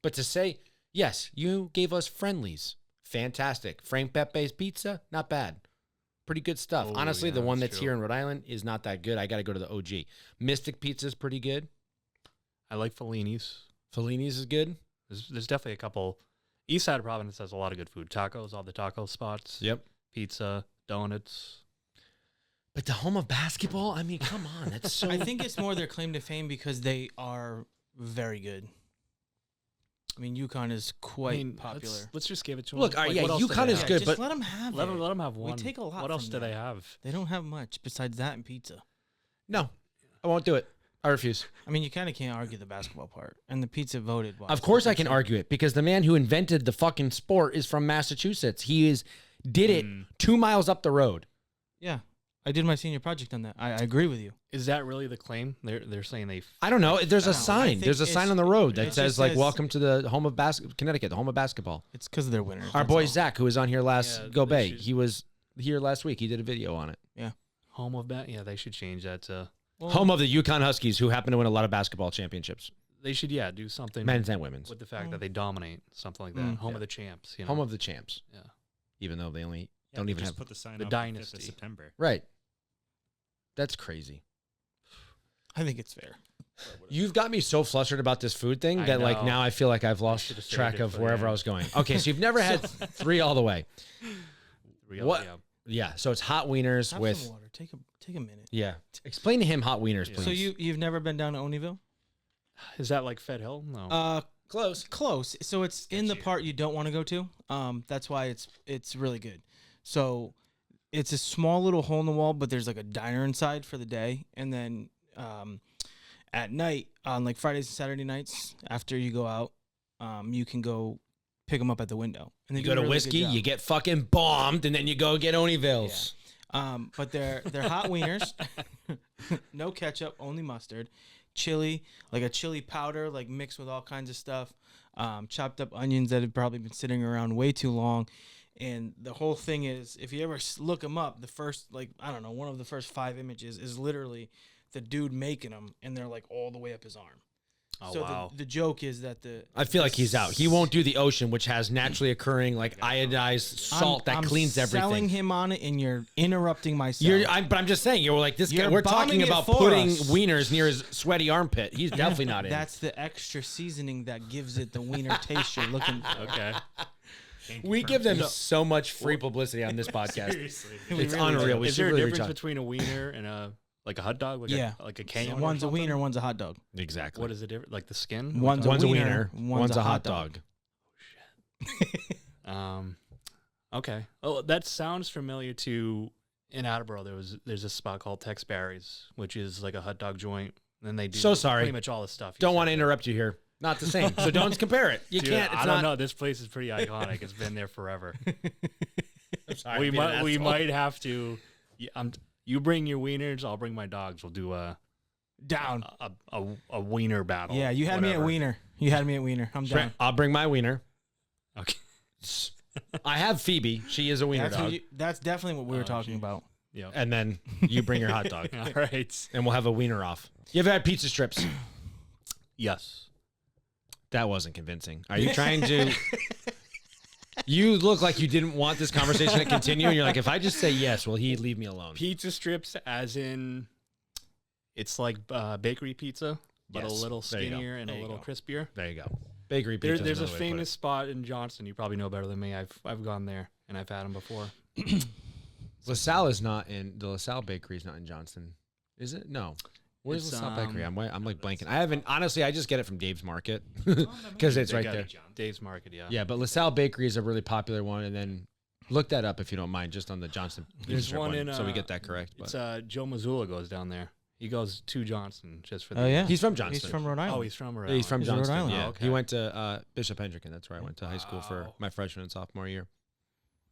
Speaker 1: But to say yes, you gave us Friendlies, fantastic. Frank Pepe's pizza, not bad. Pretty good stuff.
Speaker 2: Oh,
Speaker 1: Honestly,
Speaker 2: yeah,
Speaker 1: the one
Speaker 2: that's
Speaker 1: that's
Speaker 2: true.
Speaker 1: here in Rhode Island is not that good. I got to go to the OG. Mystic Pizza is pretty good.
Speaker 2: I like Fellini's.
Speaker 1: Fellini's is good.
Speaker 2: There's definitely a couple. East Side of Providence has a lot of good food. Tacos, all the taco spots.
Speaker 1: Yep.
Speaker 2: Pizza, donuts.
Speaker 1: But the home of basketball? I mean, come on. That's so.
Speaker 3: I think it's more their claim to fame because they are very good. I mean, UConn is quite popular.
Speaker 2: Let's just give it to them.
Speaker 1: Look, all right, yeah,
Speaker 2: what else do
Speaker 1: UConn
Speaker 2: they
Speaker 1: is
Speaker 2: have?
Speaker 1: good,
Speaker 3: just
Speaker 1: but
Speaker 3: let them have
Speaker 2: Let
Speaker 3: it.
Speaker 2: them have
Speaker 3: We
Speaker 2: one.
Speaker 3: take a lot
Speaker 2: What else
Speaker 3: from
Speaker 2: do they
Speaker 3: them.
Speaker 2: have?
Speaker 3: They don't have much besides that and pizza.
Speaker 1: no, I won't do it. I refuse.
Speaker 3: I mean, you kind of can't argue the basketball part, and the pizza voted.
Speaker 1: Of course, I can argue it because the man who invented the fucking sport is from Massachusetts. He did it 2 miles up the road.
Speaker 3: Yeah, I did my senior project on that. I agree with you.
Speaker 2: Is that really the claim? They're saying they.
Speaker 1: I don't know. There's a
Speaker 3: I
Speaker 1: sign.
Speaker 3: think
Speaker 1: There's a sign
Speaker 3: it's-
Speaker 1: on the road that
Speaker 3: it
Speaker 1: says
Speaker 3: just
Speaker 1: like
Speaker 3: says-
Speaker 1: "Welcome to the home of Connecticut, the home of basketball."
Speaker 3: It's because they're winners.
Speaker 1: Our
Speaker 3: that's
Speaker 1: boy
Speaker 3: all.
Speaker 1: Zach, who was on here last
Speaker 2: Yeah,
Speaker 1: Go
Speaker 2: they
Speaker 1: Bay,
Speaker 2: should-
Speaker 1: he was here last week. He did a video on it.
Speaker 2: Home of bat. Yeah, they should change that to.
Speaker 3: Well,
Speaker 1: Home of the UConn Huskies, who happen to win a lot of basketball championships,
Speaker 2: They should do something.
Speaker 1: men's and women's.
Speaker 2: with the fact that they dominate something like that.
Speaker 3: Mm.
Speaker 2: Home
Speaker 1: Yeah.
Speaker 2: of the champs. You know?
Speaker 1: Home of the champs.
Speaker 2: Yeah.
Speaker 1: Even though they only
Speaker 4: Yeah,
Speaker 1: don't
Speaker 4: they
Speaker 1: even
Speaker 4: just
Speaker 1: have
Speaker 4: put the sign
Speaker 2: the
Speaker 4: up
Speaker 2: dynasty.
Speaker 4: 5th of September.
Speaker 1: right. That's crazy.
Speaker 3: I think it's fair.
Speaker 1: You've got me so flustered about this food thing
Speaker 2: I
Speaker 1: that like
Speaker 2: know.
Speaker 1: now I feel like I've lost
Speaker 2: should've saved
Speaker 1: track
Speaker 2: it
Speaker 1: of
Speaker 2: for the
Speaker 1: wherever I
Speaker 2: end.
Speaker 1: was going. Okay, so you've never had 3 all the way. What?
Speaker 2: Yeah.
Speaker 1: Yeah, so it's hot wieners
Speaker 3: Have
Speaker 1: with
Speaker 3: some water. Take a minute.
Speaker 1: yeah. Explain to him hot wieners,
Speaker 2: Yeah.
Speaker 1: please.
Speaker 3: So you've never been down to Oneyville?
Speaker 2: Is that like Fed Hill? No.
Speaker 1: close.
Speaker 3: Close. So it's in the
Speaker 2: Sketchy.
Speaker 3: part you don't want to go to. That's why it's really good. So it's a small little hole in the wall, but there's like a diner inside for the day, and then at night on like Fridays and Saturday nights after you go out, you can go pick them up at the window. And they
Speaker 1: You
Speaker 3: do
Speaker 1: go
Speaker 3: a
Speaker 1: to
Speaker 3: really good
Speaker 1: whiskey,
Speaker 3: job.
Speaker 1: you get fucking bombed, and then you go get Oneyville's.
Speaker 3: But they're hot wieners, no ketchup, only mustard, chili, like a chili powder, like mixed with all kinds of stuff, chopped up onions that have probably been sitting around way too long, and the whole thing is, if you ever look them up, the first one of the first 5 images is literally the dude making them, and they're like all the way up his arm.
Speaker 2: Oh,
Speaker 3: so
Speaker 2: wow.
Speaker 3: the joke is that
Speaker 1: I feel like he's out. He won't do the ocean, which has naturally occurring like iodized salt that cleans everything.
Speaker 3: Selling him on it, and you're interrupting myself.
Speaker 1: But I'm just saying, you're like this guy.
Speaker 3: You're
Speaker 1: We're
Speaker 3: bombing
Speaker 1: talking
Speaker 3: it
Speaker 1: about
Speaker 3: for
Speaker 1: putting
Speaker 3: us.
Speaker 1: wieners near his sweaty armpit. He's definitely not in.
Speaker 3: That's the extra seasoning that gives it the wiener taste you're looking for.
Speaker 2: Okay.
Speaker 1: we give them so much free publicity on this podcast.
Speaker 4: Seriously.
Speaker 1: It's unreal. We
Speaker 2: Is
Speaker 1: should
Speaker 2: there a
Speaker 1: really
Speaker 2: difference
Speaker 1: reach out.
Speaker 2: between a wiener and a hot dog? Like
Speaker 3: Yeah.
Speaker 2: like a can.
Speaker 3: One's a wiener, one's a hot dog.
Speaker 1: Exactly.
Speaker 2: What is the difference? Like the skin?
Speaker 3: One's
Speaker 1: One's
Speaker 3: a
Speaker 1: a
Speaker 3: wiener,
Speaker 1: wiener,
Speaker 3: one's
Speaker 1: one's
Speaker 3: a
Speaker 1: a hot
Speaker 3: hot
Speaker 1: dog.
Speaker 2: Okay. Oh, that sounds familiar to in Attleboro. There's a spot called Tex Barry's, which is like a hot dog joint. And they do
Speaker 1: So sorry.
Speaker 2: pretty much all the stuff. you
Speaker 1: Don't
Speaker 2: said
Speaker 1: want to
Speaker 2: there.
Speaker 1: interrupt you here. Not the same. So don't compare it. You
Speaker 2: Dude,
Speaker 1: can't. It's
Speaker 2: I
Speaker 1: not.
Speaker 2: don't know. This place is pretty iconic. It's been there forever.
Speaker 1: I'm sorry,
Speaker 2: we
Speaker 1: I'm being an
Speaker 2: we
Speaker 1: asshole.
Speaker 2: might have to. You bring your wieners. I'll bring my dogs. We'll do
Speaker 3: Down.
Speaker 2: a wiener battle.
Speaker 3: Yeah, you had me at
Speaker 2: whatever.
Speaker 3: wiener. You had me at wiener. I'm down.
Speaker 1: I'll bring my wiener.
Speaker 2: Okay.
Speaker 1: I have Phoebe. She is a wiener
Speaker 3: That's,
Speaker 1: dog.
Speaker 3: that's definitely what we were
Speaker 2: Oh,
Speaker 3: talking
Speaker 2: geez.
Speaker 3: about.
Speaker 2: Yeah.
Speaker 1: And then you bring your hot dog,
Speaker 2: All right.
Speaker 1: and we'll have a wiener off. You ever had pizza strips?
Speaker 2: Yes.
Speaker 1: That wasn't convincing. Are you trying to? You look like you didn't want this conversation to continue, and you're like, if I just say yes, will he leave me alone?
Speaker 2: Pizza strips, as in, it's like bakery pizza, but
Speaker 1: Yes.
Speaker 2: a little
Speaker 1: There you go.
Speaker 2: skinnier and
Speaker 3: There
Speaker 2: a
Speaker 3: you
Speaker 2: little
Speaker 3: go.
Speaker 2: crispier.
Speaker 1: There you go. Bakery pizza.
Speaker 2: There's a famous spot in Johnston. You probably know better than me. I've gone there and I've had them before.
Speaker 1: LaSalle is not in the LaSalle Bakery is not in Johnston, is it? No. Where's
Speaker 2: It's,
Speaker 1: LaSalle Bakery? I'm like blanking.
Speaker 4: that's
Speaker 1: I haven't honestly. I just get it from Dave's Market because it's
Speaker 4: They
Speaker 1: right
Speaker 4: got
Speaker 1: there.
Speaker 4: it, John.
Speaker 2: Dave's Market, yeah.
Speaker 1: Yeah, but LaSalle Bakery is a really popular one, and then look that up if you don't mind, just on the Johnston.
Speaker 2: There's
Speaker 1: Strip
Speaker 2: one in,
Speaker 1: so we get that correct.
Speaker 2: It's
Speaker 1: But
Speaker 2: Joe Mazzulla goes down there. He goes to Johnston just for the.
Speaker 3: Oh yeah,
Speaker 1: he's from Johnston.
Speaker 3: He's from Rhode Island.
Speaker 2: Oh, he's from Rhode
Speaker 1: Yeah, he's from
Speaker 3: He's Rhode
Speaker 1: Johnston.
Speaker 3: Island.
Speaker 1: Yeah,
Speaker 2: Oh, okay.
Speaker 1: he went to Bishop Hendricken. That's where I went to high school for
Speaker 2: Wow.
Speaker 1: my freshman and sophomore year.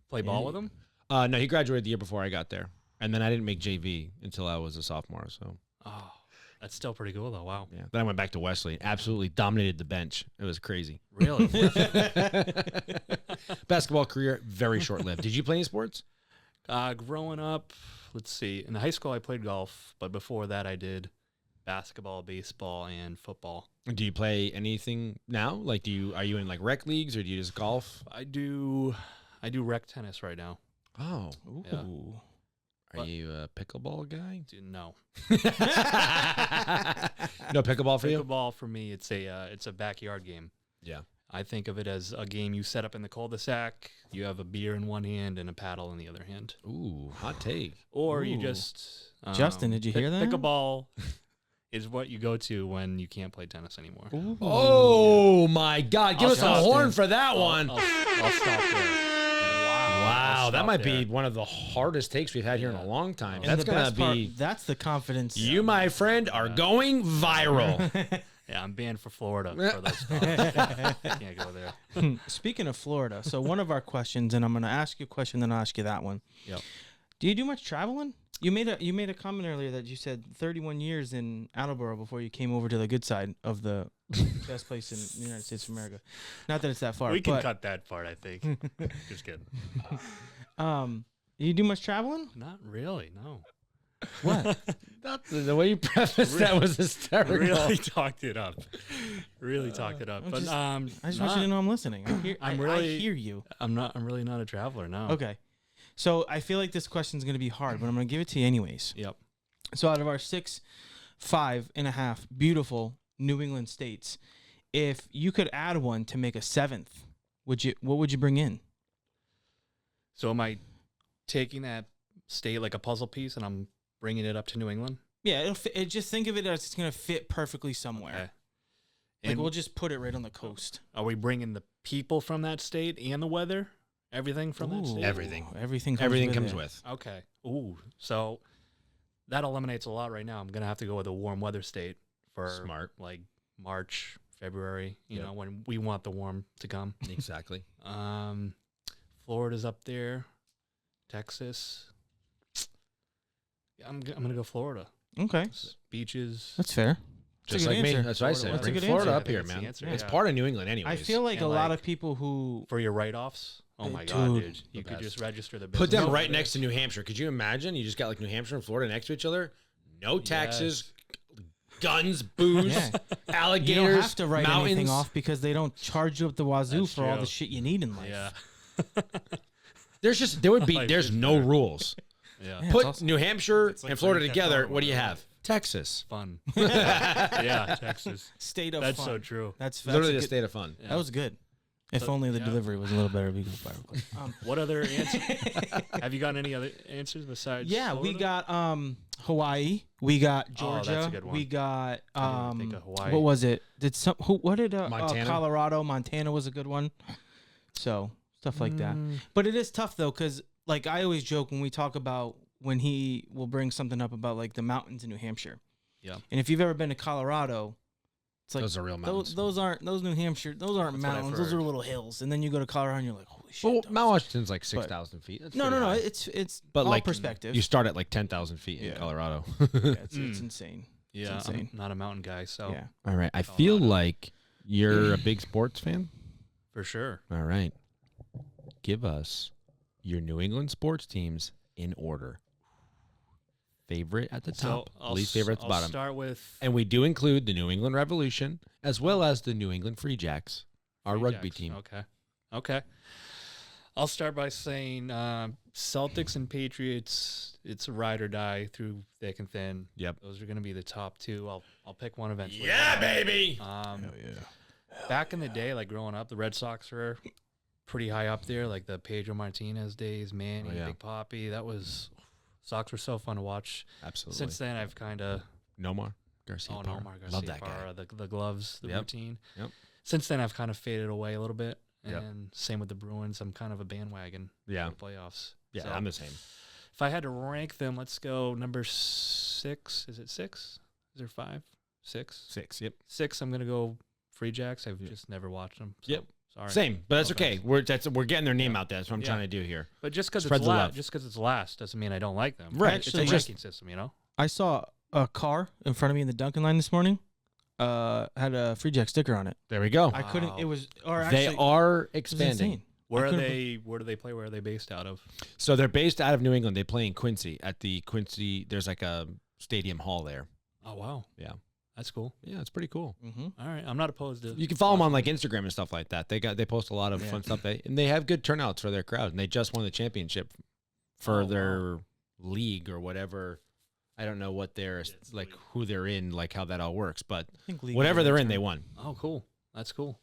Speaker 2: Play ball with him.
Speaker 1: No, he graduated the year before I got there, and then I didn't make JV until I was a sophomore. So
Speaker 2: Oh, that's still pretty cool though. Wow.
Speaker 1: yeah, then I went back to Wesley. Absolutely dominated the bench. It was crazy.
Speaker 2: Really?
Speaker 1: Basketball career very short lived. Did you play any sports?
Speaker 2: Growing up, let's see. In high school, I played golf, but before that, I did basketball, baseball, and football.
Speaker 1: Do you play anything now? Like, are you in like rec leagues or do you just golf?
Speaker 2: I do rec tennis right now.
Speaker 1: Oh,
Speaker 3: Ooh.
Speaker 2: Yeah.
Speaker 1: are
Speaker 2: But-
Speaker 1: you a pickleball guy?
Speaker 2: No.
Speaker 1: No pickleball for you?
Speaker 2: Pickleball for me, it's a backyard game.
Speaker 1: Yeah.
Speaker 2: I think of it as a game you set up in the cul-de-sac. You have a beer in one hand and a paddle in the other hand,
Speaker 1: Ooh, hot take.
Speaker 2: or you
Speaker 3: Ooh.
Speaker 2: just
Speaker 3: Justin, did you hear that?
Speaker 2: Pickleball is what you go to when you can't play tennis anymore.
Speaker 3: Ooh.
Speaker 1: Oh my God! Give
Speaker 2: I'll
Speaker 1: us a
Speaker 2: stop
Speaker 1: horn
Speaker 3: there.
Speaker 1: for that one.
Speaker 2: I'll stop there.
Speaker 1: Wow, that
Speaker 2: stop
Speaker 1: might
Speaker 2: there.
Speaker 1: be one of the hardest takes we've had here in a long time.
Speaker 3: And
Speaker 1: That's
Speaker 3: the
Speaker 1: gonna
Speaker 3: best part,
Speaker 1: be
Speaker 3: that's the confidence.
Speaker 1: you, my friend, are going viral.
Speaker 2: Yeah, I'm banned for Florida for those spots. Can't go there.
Speaker 3: Speaking of Florida, so one of our questions, and I'm going to ask you a question, then I'll ask you that one.
Speaker 2: Yep.
Speaker 3: Do you do much traveling? You made a comment earlier that you said 31 years in Attleboro before you came over to the good side of the best place in the United States of America. Not that it's that far.
Speaker 2: We can
Speaker 3: but,
Speaker 2: cut that part, I think. Just kidding.
Speaker 3: You do much traveling?
Speaker 2: Not really, no.
Speaker 3: What?
Speaker 1: The way you prefaced that was hysterical.
Speaker 2: Really talked it up. Really talked it up.
Speaker 3: I'm
Speaker 2: But
Speaker 3: just- I just
Speaker 2: not-
Speaker 3: want you to know I'm listening. I
Speaker 2: really-
Speaker 3: hear you.
Speaker 2: I'm really not a traveler, no.
Speaker 3: Okay. So I feel like this question's going to be hard, but I'm going to give it to you anyways.
Speaker 2: Yep.
Speaker 3: So out of our 5.5 beautiful New England states, if you could add one to make a seventh, what would you bring in?
Speaker 2: So am I taking that state like a puzzle piece and I'm bringing it up to New England?
Speaker 3: Yeah, just think of it as it's going to fit perfectly somewhere.
Speaker 2: Okay.
Speaker 3: Like
Speaker 2: And
Speaker 3: we'll just put it right on the coast.
Speaker 2: are we bringing the people from that state and the weather? Everything from that
Speaker 3: Ooh,
Speaker 2: state?
Speaker 1: Everything.
Speaker 3: Everything
Speaker 1: Comes
Speaker 3: it.
Speaker 1: with.
Speaker 2: Okay. Ooh. So that eliminates a lot right now. I'm going to have to go with a warm weather state for
Speaker 1: Smart.
Speaker 2: like March, February, you
Speaker 1: Yep.
Speaker 2: know, when we want the warm to come.
Speaker 1: Exactly.
Speaker 2: Florida's up there. Texas. Yeah, I'm going to go Florida.
Speaker 3: Okay,
Speaker 2: Beaches.
Speaker 3: that's fair.
Speaker 1: Just
Speaker 3: a good
Speaker 1: like me.
Speaker 3: answer.
Speaker 1: That's what I
Speaker 2: Florida
Speaker 1: said.
Speaker 2: weather.
Speaker 1: Bring
Speaker 3: That's a good
Speaker 1: Florida
Speaker 3: answer.
Speaker 1: up here,
Speaker 2: That's the
Speaker 1: man.
Speaker 2: answer,
Speaker 1: It's
Speaker 2: yeah.
Speaker 1: part of New England anyways.
Speaker 3: I feel like
Speaker 2: And
Speaker 3: a lot
Speaker 2: like-
Speaker 3: of people who
Speaker 2: For your write-offs? Oh my
Speaker 3: Dude,
Speaker 2: God, dude. You
Speaker 1: the
Speaker 2: could
Speaker 1: best.
Speaker 2: just register the business.
Speaker 1: Put them
Speaker 2: over
Speaker 1: right
Speaker 2: there.
Speaker 1: next to New Hampshire. Could you imagine? You just got like New Hampshire and Florida next to each other. No taxes, guns, booze,
Speaker 3: Yeah.
Speaker 1: alligators,
Speaker 3: you don't have to write
Speaker 1: mountains.
Speaker 3: anything off because they don't charge you up the wazoo
Speaker 2: That's
Speaker 3: for all
Speaker 2: true.
Speaker 3: the shit you need in life.
Speaker 2: Yeah.
Speaker 1: There would be
Speaker 2: Life
Speaker 1: there's
Speaker 2: is
Speaker 1: no
Speaker 2: better.
Speaker 1: rules.
Speaker 2: Yeah.
Speaker 3: Yeah.
Speaker 1: Put
Speaker 3: it's awesome.
Speaker 1: New Hampshire
Speaker 4: It's like
Speaker 1: and Florida
Speaker 4: bringing
Speaker 1: together.
Speaker 4: Cat
Speaker 1: What do you
Speaker 4: Power
Speaker 1: have? Texas.
Speaker 2: Fun. Yeah, Texas.
Speaker 3: State of
Speaker 2: That's
Speaker 3: fun.
Speaker 2: so true.
Speaker 3: That's
Speaker 1: Literally
Speaker 3: a
Speaker 1: the
Speaker 3: good-
Speaker 1: state of fun.
Speaker 2: Yeah.
Speaker 3: That was good. If
Speaker 2: So-
Speaker 3: only the
Speaker 2: yeah.
Speaker 3: delivery was a little better. We could go viral quick.
Speaker 2: What other answers? Have you gotten any other answers besides
Speaker 3: Yeah, we
Speaker 2: Florida?
Speaker 3: got Hawaii. We got
Speaker 2: Oh, that's a
Speaker 3: Georgia.
Speaker 2: good one.
Speaker 3: We got
Speaker 2: I didn't think of Hawaii.
Speaker 3: what was it? What did
Speaker 1: Montana?
Speaker 3: Colorado, Montana was a good one. So stuff like that.
Speaker 2: Mm.
Speaker 3: But it is tough though, because like I always joke when we talk about when he will bring something up about like the mountains in New Hampshire.
Speaker 2: Yeah.
Speaker 3: And if you've ever been to Colorado, it's like
Speaker 1: Those are real mountains.
Speaker 3: those aren't New Hampshire. Those aren't
Speaker 2: That's what I've
Speaker 3: mountains. Those
Speaker 2: heard.
Speaker 3: are little hills. And then you go to Colorado and you're like, holy shit.
Speaker 1: Well,
Speaker 3: those-
Speaker 1: Mount Washington's like 6,000 feet. That's
Speaker 3: no,
Speaker 1: pretty high.
Speaker 3: it's
Speaker 1: But
Speaker 3: all
Speaker 1: like
Speaker 3: perspective.
Speaker 1: You start at like 10,000 feet in
Speaker 3: Yeah.
Speaker 1: Colorado.
Speaker 3: Yeah, it's
Speaker 2: Mm.
Speaker 3: insane.
Speaker 2: Yeah,
Speaker 3: It's
Speaker 2: I'm
Speaker 3: insane.
Speaker 2: not a mountain guy, so
Speaker 3: Yeah.
Speaker 1: All right. I feel
Speaker 2: Colorado.
Speaker 1: like you're a big sports fan.
Speaker 2: for sure.
Speaker 1: All right. Give us your New England sports teams in order. Favorite at the top, least favorite at the
Speaker 2: I'll
Speaker 1: bottom.
Speaker 2: start with
Speaker 1: And we do include the New England Revolution as well as the New England Free Jacks, our
Speaker 2: Free
Speaker 1: rugby
Speaker 2: Jacks.
Speaker 1: team.
Speaker 2: Okay. I'll start by saying Celtics and Patriots. It's a ride or die through thick and thin.
Speaker 1: Yep.
Speaker 2: Those are going to be the top two. I'll pick one eventually.
Speaker 1: Yeah, baby.
Speaker 2: Um, back in the day, like growing up, the Red Sox were pretty high up there, like the Pedro Martinez days, Manny, Big Papi. Sox were so fun to watch.
Speaker 1: Absolutely.
Speaker 2: Since then, I've kind of
Speaker 1: Nomar Garcia.
Speaker 2: Nomar Garcia,
Speaker 1: love that guy.
Speaker 2: The gloves, the routine.
Speaker 1: Yep.
Speaker 2: Since then, I've kind of faded away a little bit, and
Speaker 1: Yep.
Speaker 2: same with the Bruins. I'm kind of a bandwagon.
Speaker 1: Yeah.
Speaker 2: For the playoffs.
Speaker 1: Yeah,
Speaker 2: So,
Speaker 1: I'm the same.
Speaker 2: if I had to rank them, let's go number 6. Is it 6? Is there 5? 6?
Speaker 1: 6. Yep.
Speaker 2: 6. I'm gonna go Free Jacks. I've just never watched them. So,
Speaker 1: Yep.
Speaker 2: Sorry.
Speaker 1: Same, but that's okay.
Speaker 2: Offense.
Speaker 1: We're getting their name out there. That's what I'm
Speaker 2: Yeah.
Speaker 1: trying to do here.
Speaker 2: But just because
Speaker 1: Spread
Speaker 2: it's
Speaker 1: the
Speaker 2: last,
Speaker 1: love.
Speaker 2: doesn't mean I don't like them.
Speaker 1: Right.
Speaker 2: It's
Speaker 3: Actually,
Speaker 2: a
Speaker 1: just-
Speaker 2: ranking system, you know.
Speaker 3: I saw a car in front of me in the Dunkin' line this morning. Had a Free Jack sticker on it.
Speaker 1: There we go.
Speaker 3: I couldn't.
Speaker 2: Wow.
Speaker 3: It was. Or
Speaker 1: They
Speaker 3: actually,
Speaker 1: are
Speaker 3: it was
Speaker 1: expanding.
Speaker 3: insane.
Speaker 2: Where
Speaker 3: I
Speaker 2: are
Speaker 3: couldn't
Speaker 2: they? Where do they play? Where are they based out of?
Speaker 1: So they're based out of New England. They play in Quincy at the Quincy. There's like a stadium hall there.
Speaker 2: Oh wow.
Speaker 1: Yeah.
Speaker 2: That's cool.
Speaker 1: Yeah, it's pretty cool.
Speaker 3: Mm-hmm.
Speaker 2: All right, I'm not opposed to.
Speaker 1: You can follow them on like Instagram and stuff like that. They post a lot of
Speaker 3: Yeah.
Speaker 1: fun stuff. And they have good turnouts for their crowd. And they just won the championship for
Speaker 2: Oh,
Speaker 1: their league or whatever. I don't know what they're like, who they're in, like how that all works. But whatever they're in, they won.
Speaker 2: Oh, cool. That's cool.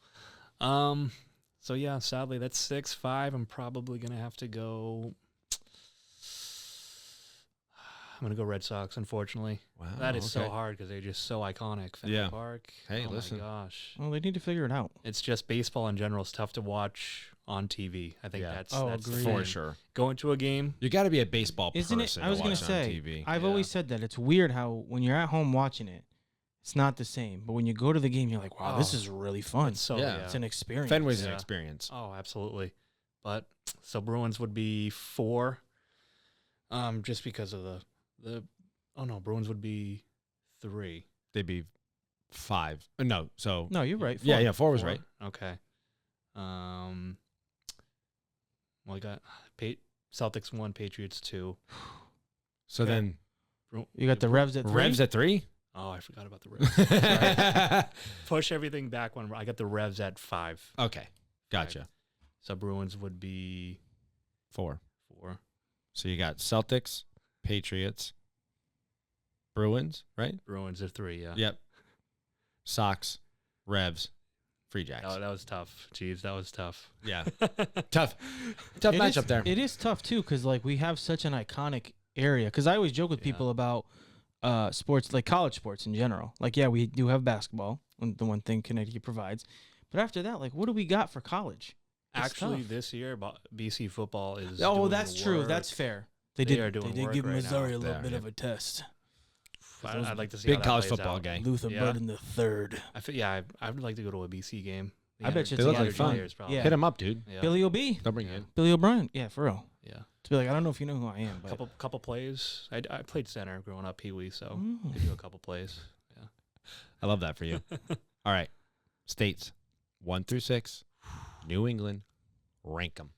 Speaker 2: So yeah, sadly that's 6. 5. I'm probably gonna have to go. I'm gonna go Red Sox. Unfortunately,
Speaker 1: Wow,
Speaker 2: that is so
Speaker 1: okay.
Speaker 2: hard because they're just so iconic. Fenway
Speaker 1: Yeah.
Speaker 2: Park.
Speaker 1: Hey,
Speaker 2: oh
Speaker 1: listen.
Speaker 2: my gosh,
Speaker 3: Well, they need to figure it out.
Speaker 2: it's just baseball in general is tough to watch on TV. I think
Speaker 1: Yeah.
Speaker 2: that's
Speaker 3: Oh,
Speaker 2: that's the
Speaker 3: agreed.
Speaker 1: For
Speaker 2: thing.
Speaker 1: sure.
Speaker 2: Going to a game.
Speaker 1: You got to be a baseball
Speaker 3: Isn't it?
Speaker 1: person.
Speaker 3: I was
Speaker 1: to
Speaker 3: gonna
Speaker 1: watch it on
Speaker 3: say.
Speaker 1: TV.
Speaker 3: I've
Speaker 2: Yeah.
Speaker 3: always said that it's weird how when you're at home watching it, it's not the same. But when you go to the game, you're like, wow, this
Speaker 2: Oh.
Speaker 3: is really fun.
Speaker 2: It's so
Speaker 1: Yeah.
Speaker 3: It's an experience.
Speaker 1: Fenway's an
Speaker 2: Yeah.
Speaker 1: experience.
Speaker 2: Oh, absolutely. But so Bruins would be 4. Just because of the oh no, Bruins would be 3.
Speaker 1: They'd be 5. No, so
Speaker 3: No, you're right.
Speaker 1: yeah,
Speaker 3: 4.
Speaker 1: yeah, 4 was right.
Speaker 2: Okay. Well, I got Celtics 1, Patriots 2.
Speaker 1: So then
Speaker 3: You got the Revs at 3.
Speaker 1: Revs at 3.
Speaker 2: Oh, I forgot about the Revs. Push everything back one. I got the Revs at 5.
Speaker 1: Okay, gotcha.
Speaker 2: So Bruins would be
Speaker 1: 4.
Speaker 2: 4.
Speaker 1: So you got Celtics, Patriots, Bruins, right?
Speaker 2: Bruins are 3. Yeah.
Speaker 1: Yep. Sox, Revs, Free Jacks.
Speaker 2: Oh, that was tough. Jeez, that was tough.
Speaker 1: Yeah, tough matchup there.
Speaker 3: It is tough too because like we have such an iconic area. Because I always joke with people about sports, like college sports in general. Like, yeah, we do have basketball, the one thing Connecticut provides. But after that, like, what do we got for college? It's
Speaker 2: Actually,
Speaker 3: tough.
Speaker 2: this year, BC football is.
Speaker 3: Oh,
Speaker 2: doing
Speaker 3: that's true.
Speaker 2: work.
Speaker 3: That's fair.
Speaker 2: They are doing work
Speaker 3: give
Speaker 2: right
Speaker 3: Missouri
Speaker 2: now.
Speaker 3: a little
Speaker 1: There,
Speaker 3: bit
Speaker 1: yeah.
Speaker 3: of a test.
Speaker 2: I'd like to see
Speaker 1: Big
Speaker 2: how that
Speaker 1: college
Speaker 2: plays
Speaker 1: football
Speaker 2: out.
Speaker 1: guy.
Speaker 3: Luther
Speaker 2: Yeah.
Speaker 3: Burden the third.
Speaker 2: I would like to go to a BC game.
Speaker 3: I bet you
Speaker 1: They look like
Speaker 3: energy
Speaker 1: fun.
Speaker 2: Players, probably.
Speaker 3: Yeah.
Speaker 1: Hit him up, dude.
Speaker 2: Yeah.
Speaker 3: Billy O.B.
Speaker 1: They'll bring you
Speaker 2: Yeah.
Speaker 1: in.
Speaker 3: Billy O'Brien. Yeah, for real.
Speaker 2: Yeah.
Speaker 3: To be like, I don't know if you know who I am, but
Speaker 2: Couple plays. I played center growing up, Pee Wee, so
Speaker 3: Mm.
Speaker 2: could do a couple plays. Yeah.
Speaker 1: I love that for you. All right, states 1 through 6, New England, rank them.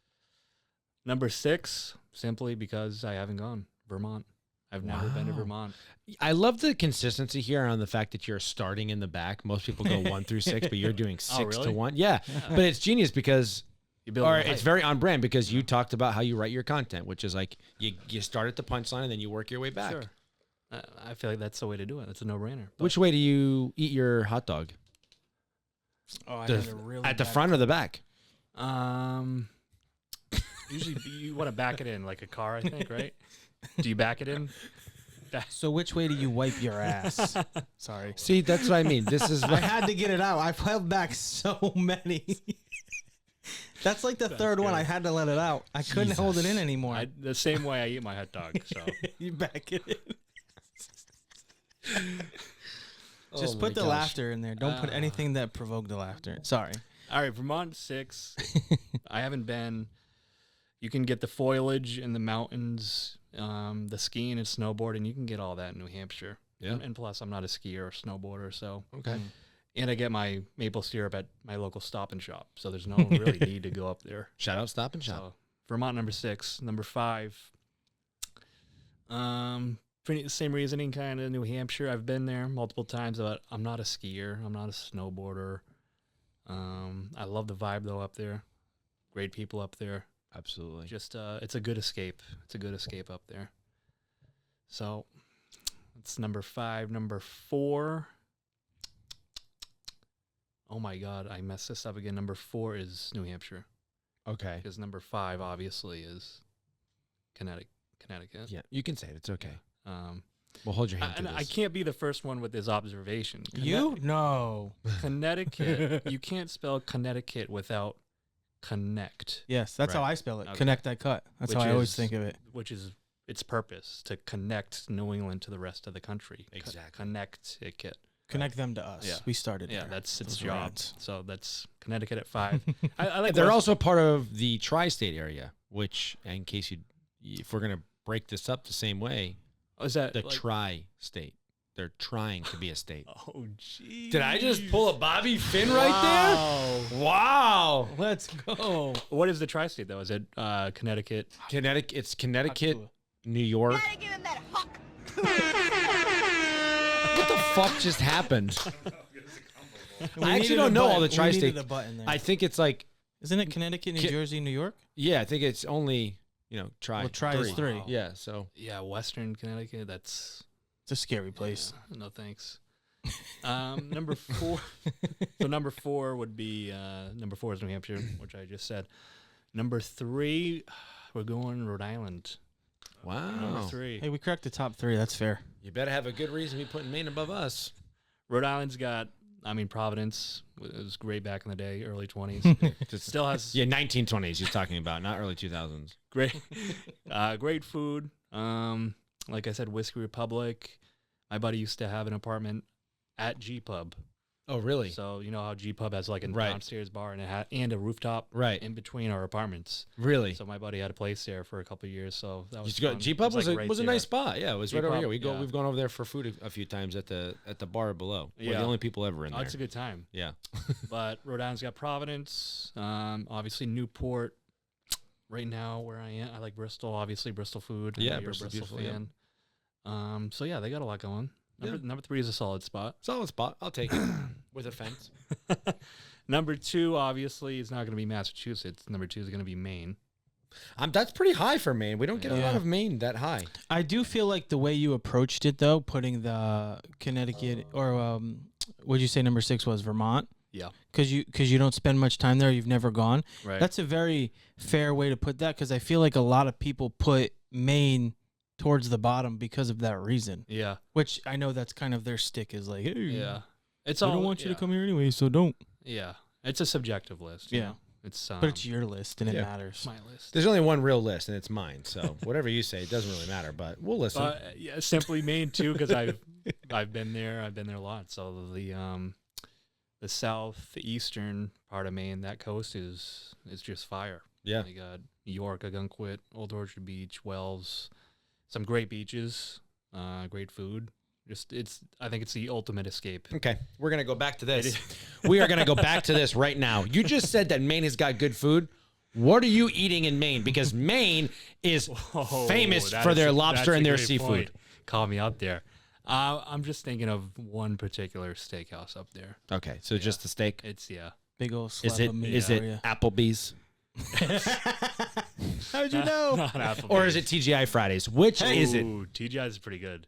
Speaker 2: Number 6, simply because I haven't gone. Vermont. I've never been to
Speaker 1: Wow.
Speaker 2: Vermont.
Speaker 1: I love the consistency here on the fact that you're starting in the back. Most people go 1 through 6, but you're doing 6 to
Speaker 2: really?
Speaker 1: 1. Yeah, but it's genius because,
Speaker 2: You build
Speaker 1: or
Speaker 2: a
Speaker 1: it's
Speaker 2: hype.
Speaker 1: very on brand because you talked about how you write your content, which is like you start at the punchline and then you work your way back.
Speaker 2: Sure. I feel like that's the way to do it. That's a no-brainer. But
Speaker 1: Which way do you eat your hot dog?
Speaker 3: oh, I
Speaker 1: The-
Speaker 3: had a really
Speaker 1: at the
Speaker 3: bad-
Speaker 1: front or the back?
Speaker 2: Usually you want to back it in like a car, I think, right? Do you back it in?
Speaker 3: So which way do you wipe your ass? Sorry.
Speaker 1: See, that's what I mean. This is
Speaker 3: I
Speaker 1: what
Speaker 3: had to get it out. I've held back so many. That's like the third one.
Speaker 2: good.
Speaker 3: I had to let it out. I couldn't hold it in
Speaker 1: Jesus.
Speaker 3: anymore.
Speaker 2: The same way I eat my hot dog. So
Speaker 3: You back it in. Just
Speaker 1: Oh
Speaker 3: put
Speaker 1: my
Speaker 3: the
Speaker 1: gosh.
Speaker 3: laughter in there. Don't put anything that provoked the laughter. Sorry.
Speaker 2: all right, Vermont 6. I haven't been. You can get the foliage in the mountains, the skiing and snowboarding. You can get all that in New Hampshire.
Speaker 1: Yeah.
Speaker 2: And plus, I'm not a skier or snowboarder, so.
Speaker 1: Okay.
Speaker 2: And I get my maple syrup at my local Stop and Shop, so there's no really need to go up there.
Speaker 1: Shout out, Stop and Shop.
Speaker 2: So Vermont number 6, number 5. Pretty the same reasoning, kind of New Hampshire. I've been there multiple times, but I'm not a skier. I'm not a snowboarder. I love the vibe though up there. Great people up there.
Speaker 1: Absolutely.
Speaker 2: Just it's a good escape. It's a good escape up there. So it's number 5. Number 4. Oh my God, I messed this up again. Number 4 is New Hampshire.
Speaker 1: Okay.
Speaker 2: Because number 5 obviously is Connecticut.
Speaker 1: Yeah, you can say it. It's okay.
Speaker 2: Um,
Speaker 1: We'll hold your hand
Speaker 2: and
Speaker 1: to
Speaker 2: I
Speaker 1: this.
Speaker 2: can't be the first one with this observation.
Speaker 3: You? No.
Speaker 2: Connecticut. You can't spell Connecticut without connect,
Speaker 3: Yes, that's how
Speaker 1: Right.
Speaker 3: I spell it.
Speaker 2: Okay.
Speaker 3: Connect, I cut. That's
Speaker 2: Which
Speaker 3: how I always
Speaker 2: is-
Speaker 3: think of it.
Speaker 2: which is its purpose to connect New England to the rest of the country.
Speaker 1: Exactly.
Speaker 2: Connecticut.
Speaker 3: Connect them to us.
Speaker 2: Yeah.
Speaker 3: We started.
Speaker 2: Yeah,
Speaker 3: there.
Speaker 2: that's its
Speaker 3: Those
Speaker 2: job.
Speaker 3: rats.
Speaker 2: So that's Connecticut at 5. I like
Speaker 1: They're
Speaker 2: West-
Speaker 1: also part of the tri-state area, which, in case if we're gonna break this up the same way,
Speaker 2: Oh, is that
Speaker 1: the
Speaker 2: like,
Speaker 1: tri-state. They're trying to be a state.
Speaker 2: Oh, geez.
Speaker 1: Did I just pull a Bobby Finn right there? Wow.
Speaker 3: Let's go.
Speaker 2: What is the tri-state though? Is it Connecticut?
Speaker 1: Connecticut. It's Connecticut, New York.
Speaker 5: Gotta give him that huck.
Speaker 1: What the fuck just happened?
Speaker 3: We
Speaker 1: I actually
Speaker 3: needed
Speaker 1: don't
Speaker 3: a
Speaker 1: know all
Speaker 3: button.
Speaker 1: the
Speaker 3: We
Speaker 1: tri-state.
Speaker 3: needed a button there.
Speaker 1: I think it's like,
Speaker 3: Isn't it Connecticut, New
Speaker 1: Ki-
Speaker 3: Jersey, New York?
Speaker 1: yeah, I think it's only, tri.
Speaker 3: Well, tri is 3.
Speaker 2: Wow.
Speaker 1: Yeah, so
Speaker 2: Yeah, Western Connecticut. That's
Speaker 3: It's a scary place.
Speaker 2: no thanks. Number 4. So number 4 would be number 4 is New Hampshire, which I just said. Number 3, we're going Rhode Island. Number
Speaker 1: wow.
Speaker 2: 3.
Speaker 3: Hey, we cracked the top 3. That's fair.
Speaker 1: You better have a good reason to be putting Maine above us.
Speaker 2: Rhode Island's got, Providence. It was great back in the day, early 20s.
Speaker 1: Just,
Speaker 2: Still has
Speaker 1: yeah, 1920s you're talking about, not early 2000s.
Speaker 2: great, great food. Like I said, Whiskey Republic. My buddy used to have an apartment at G Pub.
Speaker 1: Oh, really?
Speaker 2: So you know how G Pub has like a
Speaker 1: Right.
Speaker 2: downstairs bar and a rooftop
Speaker 1: Right.
Speaker 2: in between our apartments.
Speaker 1: Really?
Speaker 2: So my buddy had a place there for a couple of years. So that was
Speaker 1: Used to go,
Speaker 2: fun.
Speaker 1: G Pub
Speaker 2: It
Speaker 1: was,
Speaker 2: like
Speaker 1: a,
Speaker 2: right
Speaker 1: was a
Speaker 2: there.
Speaker 1: nice spot. Yeah, it was right over
Speaker 2: G-Pub,
Speaker 1: here.
Speaker 2: yeah.
Speaker 1: We've gone over there for food a few times at the bar below. We're
Speaker 2: Yeah.
Speaker 1: the only people ever in
Speaker 2: Oh,
Speaker 1: there.
Speaker 2: it's a good time.
Speaker 1: Yeah.
Speaker 2: But Rhode Island's got Providence, obviously Newport. Right now, where I am, I like Bristol. Obviously, Bristol food. I know
Speaker 1: Yeah,
Speaker 2: you're a
Speaker 1: Bristol's
Speaker 2: Bristol
Speaker 1: beautiful,
Speaker 2: fan. So yeah, they got a lot going. Number 3 is a solid spot.
Speaker 1: Solid spot. I'll take it with a fence.
Speaker 2: Number 2, obviously, is not going to be Massachusetts. Number 2 is going to be Maine.
Speaker 1: That's pretty high for Maine. We don't get a lot
Speaker 3: Yeah.
Speaker 1: of Maine that high.
Speaker 3: I do feel like the way you approached it, though, putting the Connecticut or what'd you say number 6 was Vermont?
Speaker 2: Yeah.
Speaker 3: Because you don't spend much time there. You've never gone.
Speaker 2: Right.
Speaker 3: That's a very fair way to put that because I feel like a lot of people put Maine towards the bottom because of that reason.
Speaker 2: yeah.
Speaker 3: Which I know that's kind of their stick is like, hey,
Speaker 2: Yeah. It's
Speaker 3: I
Speaker 2: all.
Speaker 3: don't want you
Speaker 2: yeah.
Speaker 3: to come here anyway, so don't.
Speaker 2: Yeah. It's a subjective list. you
Speaker 3: Yeah.
Speaker 2: know? It's
Speaker 3: But it's your list and it
Speaker 1: yeah.
Speaker 3: matters.
Speaker 2: my list.
Speaker 1: There's only one real list, and it's mine. So whatever you say, it doesn't really matter. But we'll listen.
Speaker 2: Yeah, simply Maine too, because I've been there. I've been there a lot. So the southeastern part of Maine, that coast is just fire.
Speaker 1: Yeah.
Speaker 2: You got York, Algonquin, Old Orchard Beach, Wells, some great beaches, great food. I think it's the ultimate escape.
Speaker 1: Okay, we're gonna go back to this. We are gonna go back to this right now. You just said that Maine has got good food. What are you eating in Maine? Because Maine is famous
Speaker 2: that
Speaker 1: for
Speaker 2: is
Speaker 1: their
Speaker 2: a-
Speaker 1: lobster
Speaker 2: that's
Speaker 1: and
Speaker 2: a
Speaker 1: their
Speaker 2: great
Speaker 1: seafood.
Speaker 2: point. Call me out there. I'm just thinking of one particular steakhouse up there.
Speaker 1: Okay, so just the steak.
Speaker 2: It's
Speaker 3: Big old slab
Speaker 1: Is it
Speaker 3: of meat
Speaker 1: is
Speaker 3: for
Speaker 1: it
Speaker 3: ya.
Speaker 1: Applebee's
Speaker 3: How'd you know?
Speaker 2: not Applebee's.
Speaker 1: or is it TGI Fridays? Which is it?
Speaker 2: Ooh, TGI's is pretty good.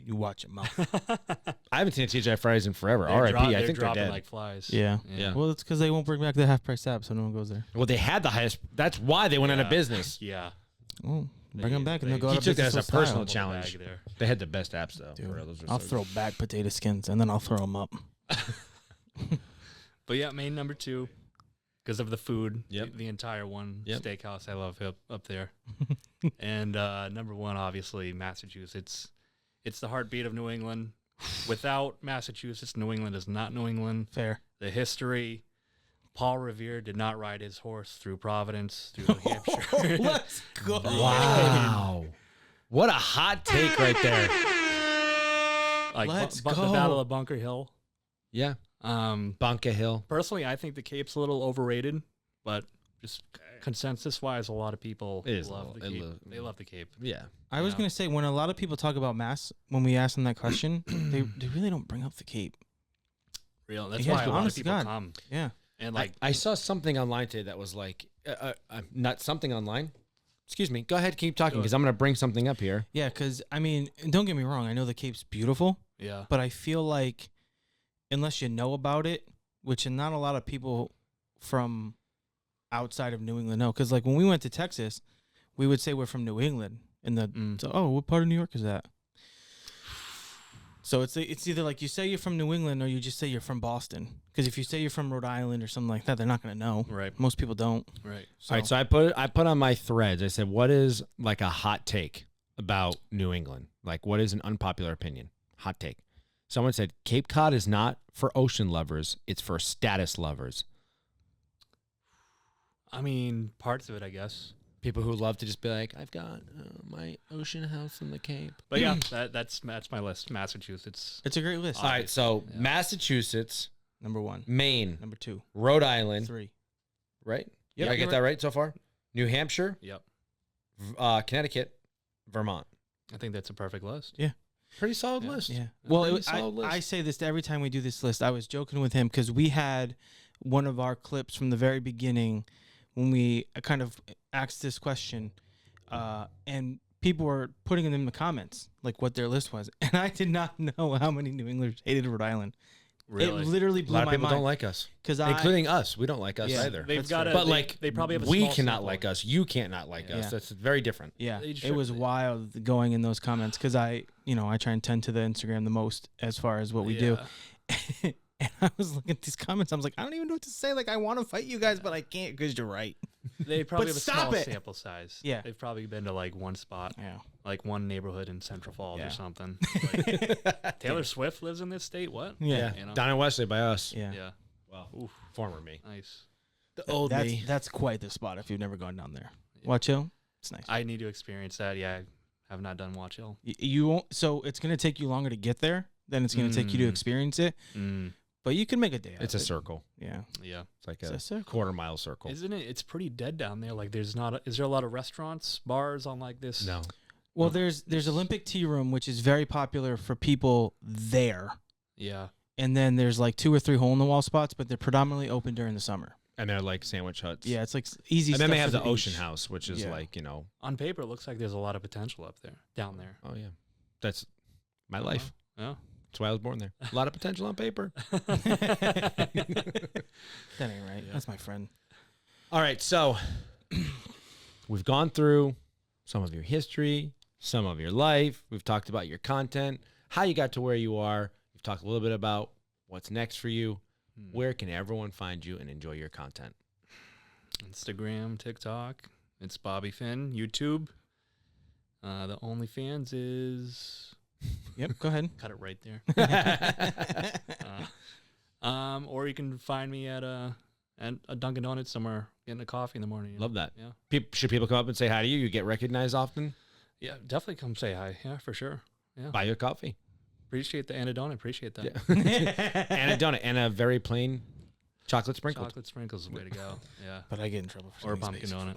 Speaker 3: You watch your mouth.
Speaker 1: I haven't seen a TGI Fridays in forever.
Speaker 2: They're
Speaker 1: R.I.P. I
Speaker 2: they're
Speaker 1: think they're
Speaker 2: dropping
Speaker 1: dead.
Speaker 2: like flies.
Speaker 3: Yeah.
Speaker 1: Yeah.
Speaker 3: Well, it's because they won't bring back the half price tab, so no one goes there.
Speaker 1: Well, they had the highest. That's why they went out of
Speaker 2: Yeah.
Speaker 1: business.
Speaker 2: Yeah.
Speaker 3: Well, bring them back and
Speaker 2: they-
Speaker 3: they'll go
Speaker 1: He
Speaker 3: out of
Speaker 1: took that
Speaker 3: business
Speaker 1: as a
Speaker 3: with
Speaker 1: personal
Speaker 3: style.
Speaker 1: challenge.
Speaker 2: Bag there.
Speaker 1: They had the best apps though.
Speaker 3: Dude,
Speaker 1: For real. Those were
Speaker 3: I'll
Speaker 1: so
Speaker 3: throw back potato skins and then I'll throw them up.
Speaker 2: But yeah, Maine number 2 because of the food.
Speaker 1: Yep.
Speaker 2: The entire one
Speaker 1: Yep.
Speaker 2: steakhouse I love up there. And number 1, obviously Massachusetts. It's the heartbeat of New England. Without Massachusetts, New England is not New England.
Speaker 3: Fair.
Speaker 2: The history. Paul Revere did not ride his horse through Providence, through New Hampshire.
Speaker 3: Let's go.
Speaker 1: Wow. What a hot take right there.
Speaker 2: Like
Speaker 3: Let's
Speaker 2: the
Speaker 3: go.
Speaker 2: Battle of Bunker Hill.
Speaker 1: Yeah. Bunker Hill.
Speaker 2: Personally, I think the Cape's a little overrated, but just consensus-wise, a lot of people
Speaker 1: It is a
Speaker 2: love the
Speaker 1: little-
Speaker 2: Cape. They love the Cape.
Speaker 1: Yeah.
Speaker 3: I was
Speaker 2: Yeah.
Speaker 3: going to say, when a lot of people talk about Mass, when we ask them that question, they really don't bring up the Cape.
Speaker 2: Real. That's
Speaker 3: Yeah,
Speaker 2: why a lot of
Speaker 3: honest to
Speaker 2: people
Speaker 3: God.
Speaker 2: come.
Speaker 3: Yeah.
Speaker 2: And like,
Speaker 1: I saw something online today that was like, not something online. Excuse me. Go ahead, keep talking because I'm going to bring something up here.
Speaker 3: Yeah, because, I mean, don't get me wrong. I know the Cape's beautiful,
Speaker 2: yeah,
Speaker 3: but I feel like unless you know about it, which not a lot of people from outside of New England know. Because like when we went to Texas, we would say we're from New England, and so, oh, what part of New York is that? So it's either like you say you're from New England or you just say you're from Boston. Because if you say you're from Rhode Island or something like that, they're not gonna know.
Speaker 2: Right.
Speaker 3: Most people don't.
Speaker 2: Right.
Speaker 1: All right, so I put on my threads. I said, what is like a hot take about New England? Like, what is an unpopular opinion? Hot take. Someone said Cape Cod is not for ocean lovers; it's for status lovers.
Speaker 2: I mean, parts of it, I guess.
Speaker 1: People who love to just be like, I've got my ocean house in the Cape.
Speaker 2: But yeah, that's my list. Massachusetts.
Speaker 3: It's a great list.
Speaker 1: All right, so
Speaker 2: Yeah.
Speaker 1: Massachusetts,
Speaker 3: Number 1.
Speaker 1: Maine,
Speaker 3: Number 2.
Speaker 1: Rhode Island,
Speaker 3: 3.
Speaker 1: right?
Speaker 3: Yep,
Speaker 1: Did I get
Speaker 3: you're
Speaker 1: that right so far? New Hampshire,
Speaker 2: Yep.
Speaker 1: Connecticut, Vermont.
Speaker 2: I think that's a perfect list.
Speaker 1: Pretty solid
Speaker 2: Yeah.
Speaker 1: list.
Speaker 3: Yeah.
Speaker 1: That's
Speaker 3: Well,
Speaker 1: pretty solid list.
Speaker 3: I say this every time we do this list. I was joking with him because we had one of our clips from the very beginning when we kind of asked this question, and people were putting it in the comments like what their list was, and I did not know how many New Englanders hated Rhode Island.
Speaker 2: Really.
Speaker 3: It literally
Speaker 1: A
Speaker 3: blew
Speaker 1: lot of
Speaker 3: my
Speaker 1: people
Speaker 3: mind
Speaker 1: don't like us,
Speaker 3: because
Speaker 1: including us. We don't like us
Speaker 3: Yeah.
Speaker 1: either.
Speaker 2: They've
Speaker 3: That's
Speaker 2: got
Speaker 3: fair.
Speaker 2: a,
Speaker 1: But
Speaker 2: they,
Speaker 1: like,
Speaker 2: they probably have a
Speaker 1: we
Speaker 2: small
Speaker 1: cannot
Speaker 2: sample.
Speaker 1: like us. You cannot like us.
Speaker 3: Yeah.
Speaker 1: That's very different.
Speaker 3: Yeah,
Speaker 2: They
Speaker 3: it was
Speaker 2: should-
Speaker 3: wild going in those comments because I try and tend to the Instagram the most as far as what we do.
Speaker 2: Yeah.
Speaker 3: And I was looking at these comments. I was like, I don't even know what to say. Like, I want to fight you guys, but I can't because you're right.
Speaker 2: They probably have a
Speaker 3: stop
Speaker 2: small
Speaker 3: it.
Speaker 2: sample size.
Speaker 3: Yeah.
Speaker 2: They've probably been to like one spot,
Speaker 3: Yeah.
Speaker 2: like one neighborhood in Central Falls
Speaker 3: Yeah.
Speaker 2: or something. Like, Taylor Swift lives in this state. What?
Speaker 3: Yeah.
Speaker 2: You know?
Speaker 1: Down in Wesley by us.
Speaker 3: Yeah.
Speaker 2: Yeah.
Speaker 1: Well,
Speaker 2: Oof.
Speaker 1: former me.
Speaker 2: Nice.
Speaker 1: The old
Speaker 3: that's,
Speaker 1: me.
Speaker 3: That's quite the spot if you've never gone down there.
Speaker 2: Yeah.
Speaker 3: Watch Hill. It's nice.
Speaker 2: I need to experience that. Yeah. I have not done Watch Hill.
Speaker 3: You won't. So it's going to take you longer to get there than it's going to take you to
Speaker 2: Mm.
Speaker 3: experience it. But you can make a day out
Speaker 1: It's a
Speaker 3: of it.
Speaker 1: circle.
Speaker 3: Yeah.
Speaker 2: Yeah.
Speaker 1: It's like
Speaker 3: It's
Speaker 1: a
Speaker 3: a circle.
Speaker 1: quarter-mile circle.
Speaker 2: Isn't it? It's pretty dead down there. Like, is there a lot of restaurants, bars on like this?
Speaker 1: No.
Speaker 3: Well, there's Olympic Tea Room, which is very popular for people there.
Speaker 2: Yeah.
Speaker 3: And then there's like 2 or 3 hole-in-the-wall spots, but they're predominantly open during the summer.
Speaker 1: And they're like sandwich huts.
Speaker 3: Yeah, it's like easy
Speaker 1: And
Speaker 3: stuff
Speaker 1: then they
Speaker 3: for
Speaker 1: have the
Speaker 3: beach.
Speaker 1: ocean house, which is
Speaker 3: Yeah.
Speaker 1: like, you know,
Speaker 2: On paper, it looks like there's a lot of potential down there.
Speaker 1: oh, yeah. That's my life.
Speaker 2: Yeah.
Speaker 1: That's why I was born there. A lot of potential on paper.
Speaker 3: That ain't right.
Speaker 2: Yeah.
Speaker 3: That's my friend.
Speaker 1: All right, so we've gone through some of your history, some of your life. We've talked about your content, how you got to where you are. We've talked a little bit about what's next for you. Where can everyone find you and enjoy your content?
Speaker 2: Instagram, TikTok. It's Bobby Finn. YouTube. The OnlyFans is...
Speaker 3: Yep, go ahead.
Speaker 2: Cut it right there. Or you can find me at a Dunkin' Donuts somewhere getting a coffee in the morning.
Speaker 1: Love that.
Speaker 2: Yeah.
Speaker 1: Should people come up and say hi to you? You get recognized often?
Speaker 2: Yeah, definitely come say hi. Yeah, for sure. Yeah.
Speaker 1: Buy you a coffee.
Speaker 2: Appreciate the anadonut. Appreciate that.
Speaker 1: Yeah. And a donut and a very plain chocolate sprinkle.
Speaker 2: Chocolate sprinkles is the way to go. Yeah.
Speaker 3: But I get in trouble for
Speaker 2: Or
Speaker 3: saying
Speaker 2: pumpkin
Speaker 3: space.
Speaker 2: donut.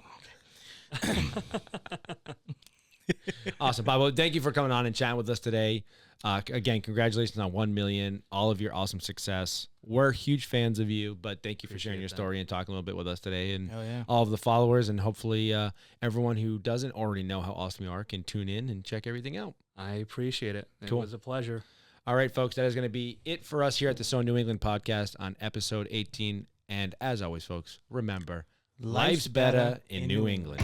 Speaker 1: Awesome, Bob. Well, thank you for coming on and chatting with us today. Again, congratulations on 1 million, all of your awesome success. We're huge fans of you, but thank you for sharing your
Speaker 2: Appreciate that.
Speaker 1: story and talking a little bit with us today, and
Speaker 3: Hell yeah.
Speaker 1: all of the followers, and hopefully everyone who doesn't already know how awesome you are can tune in and check everything out.
Speaker 2: I appreciate it. It
Speaker 1: Cool.
Speaker 2: was a pleasure.
Speaker 1: All right, folks, that is going to be it for us here at the So New England podcast on episode 18. And as always, folks, remember, life's better in New England.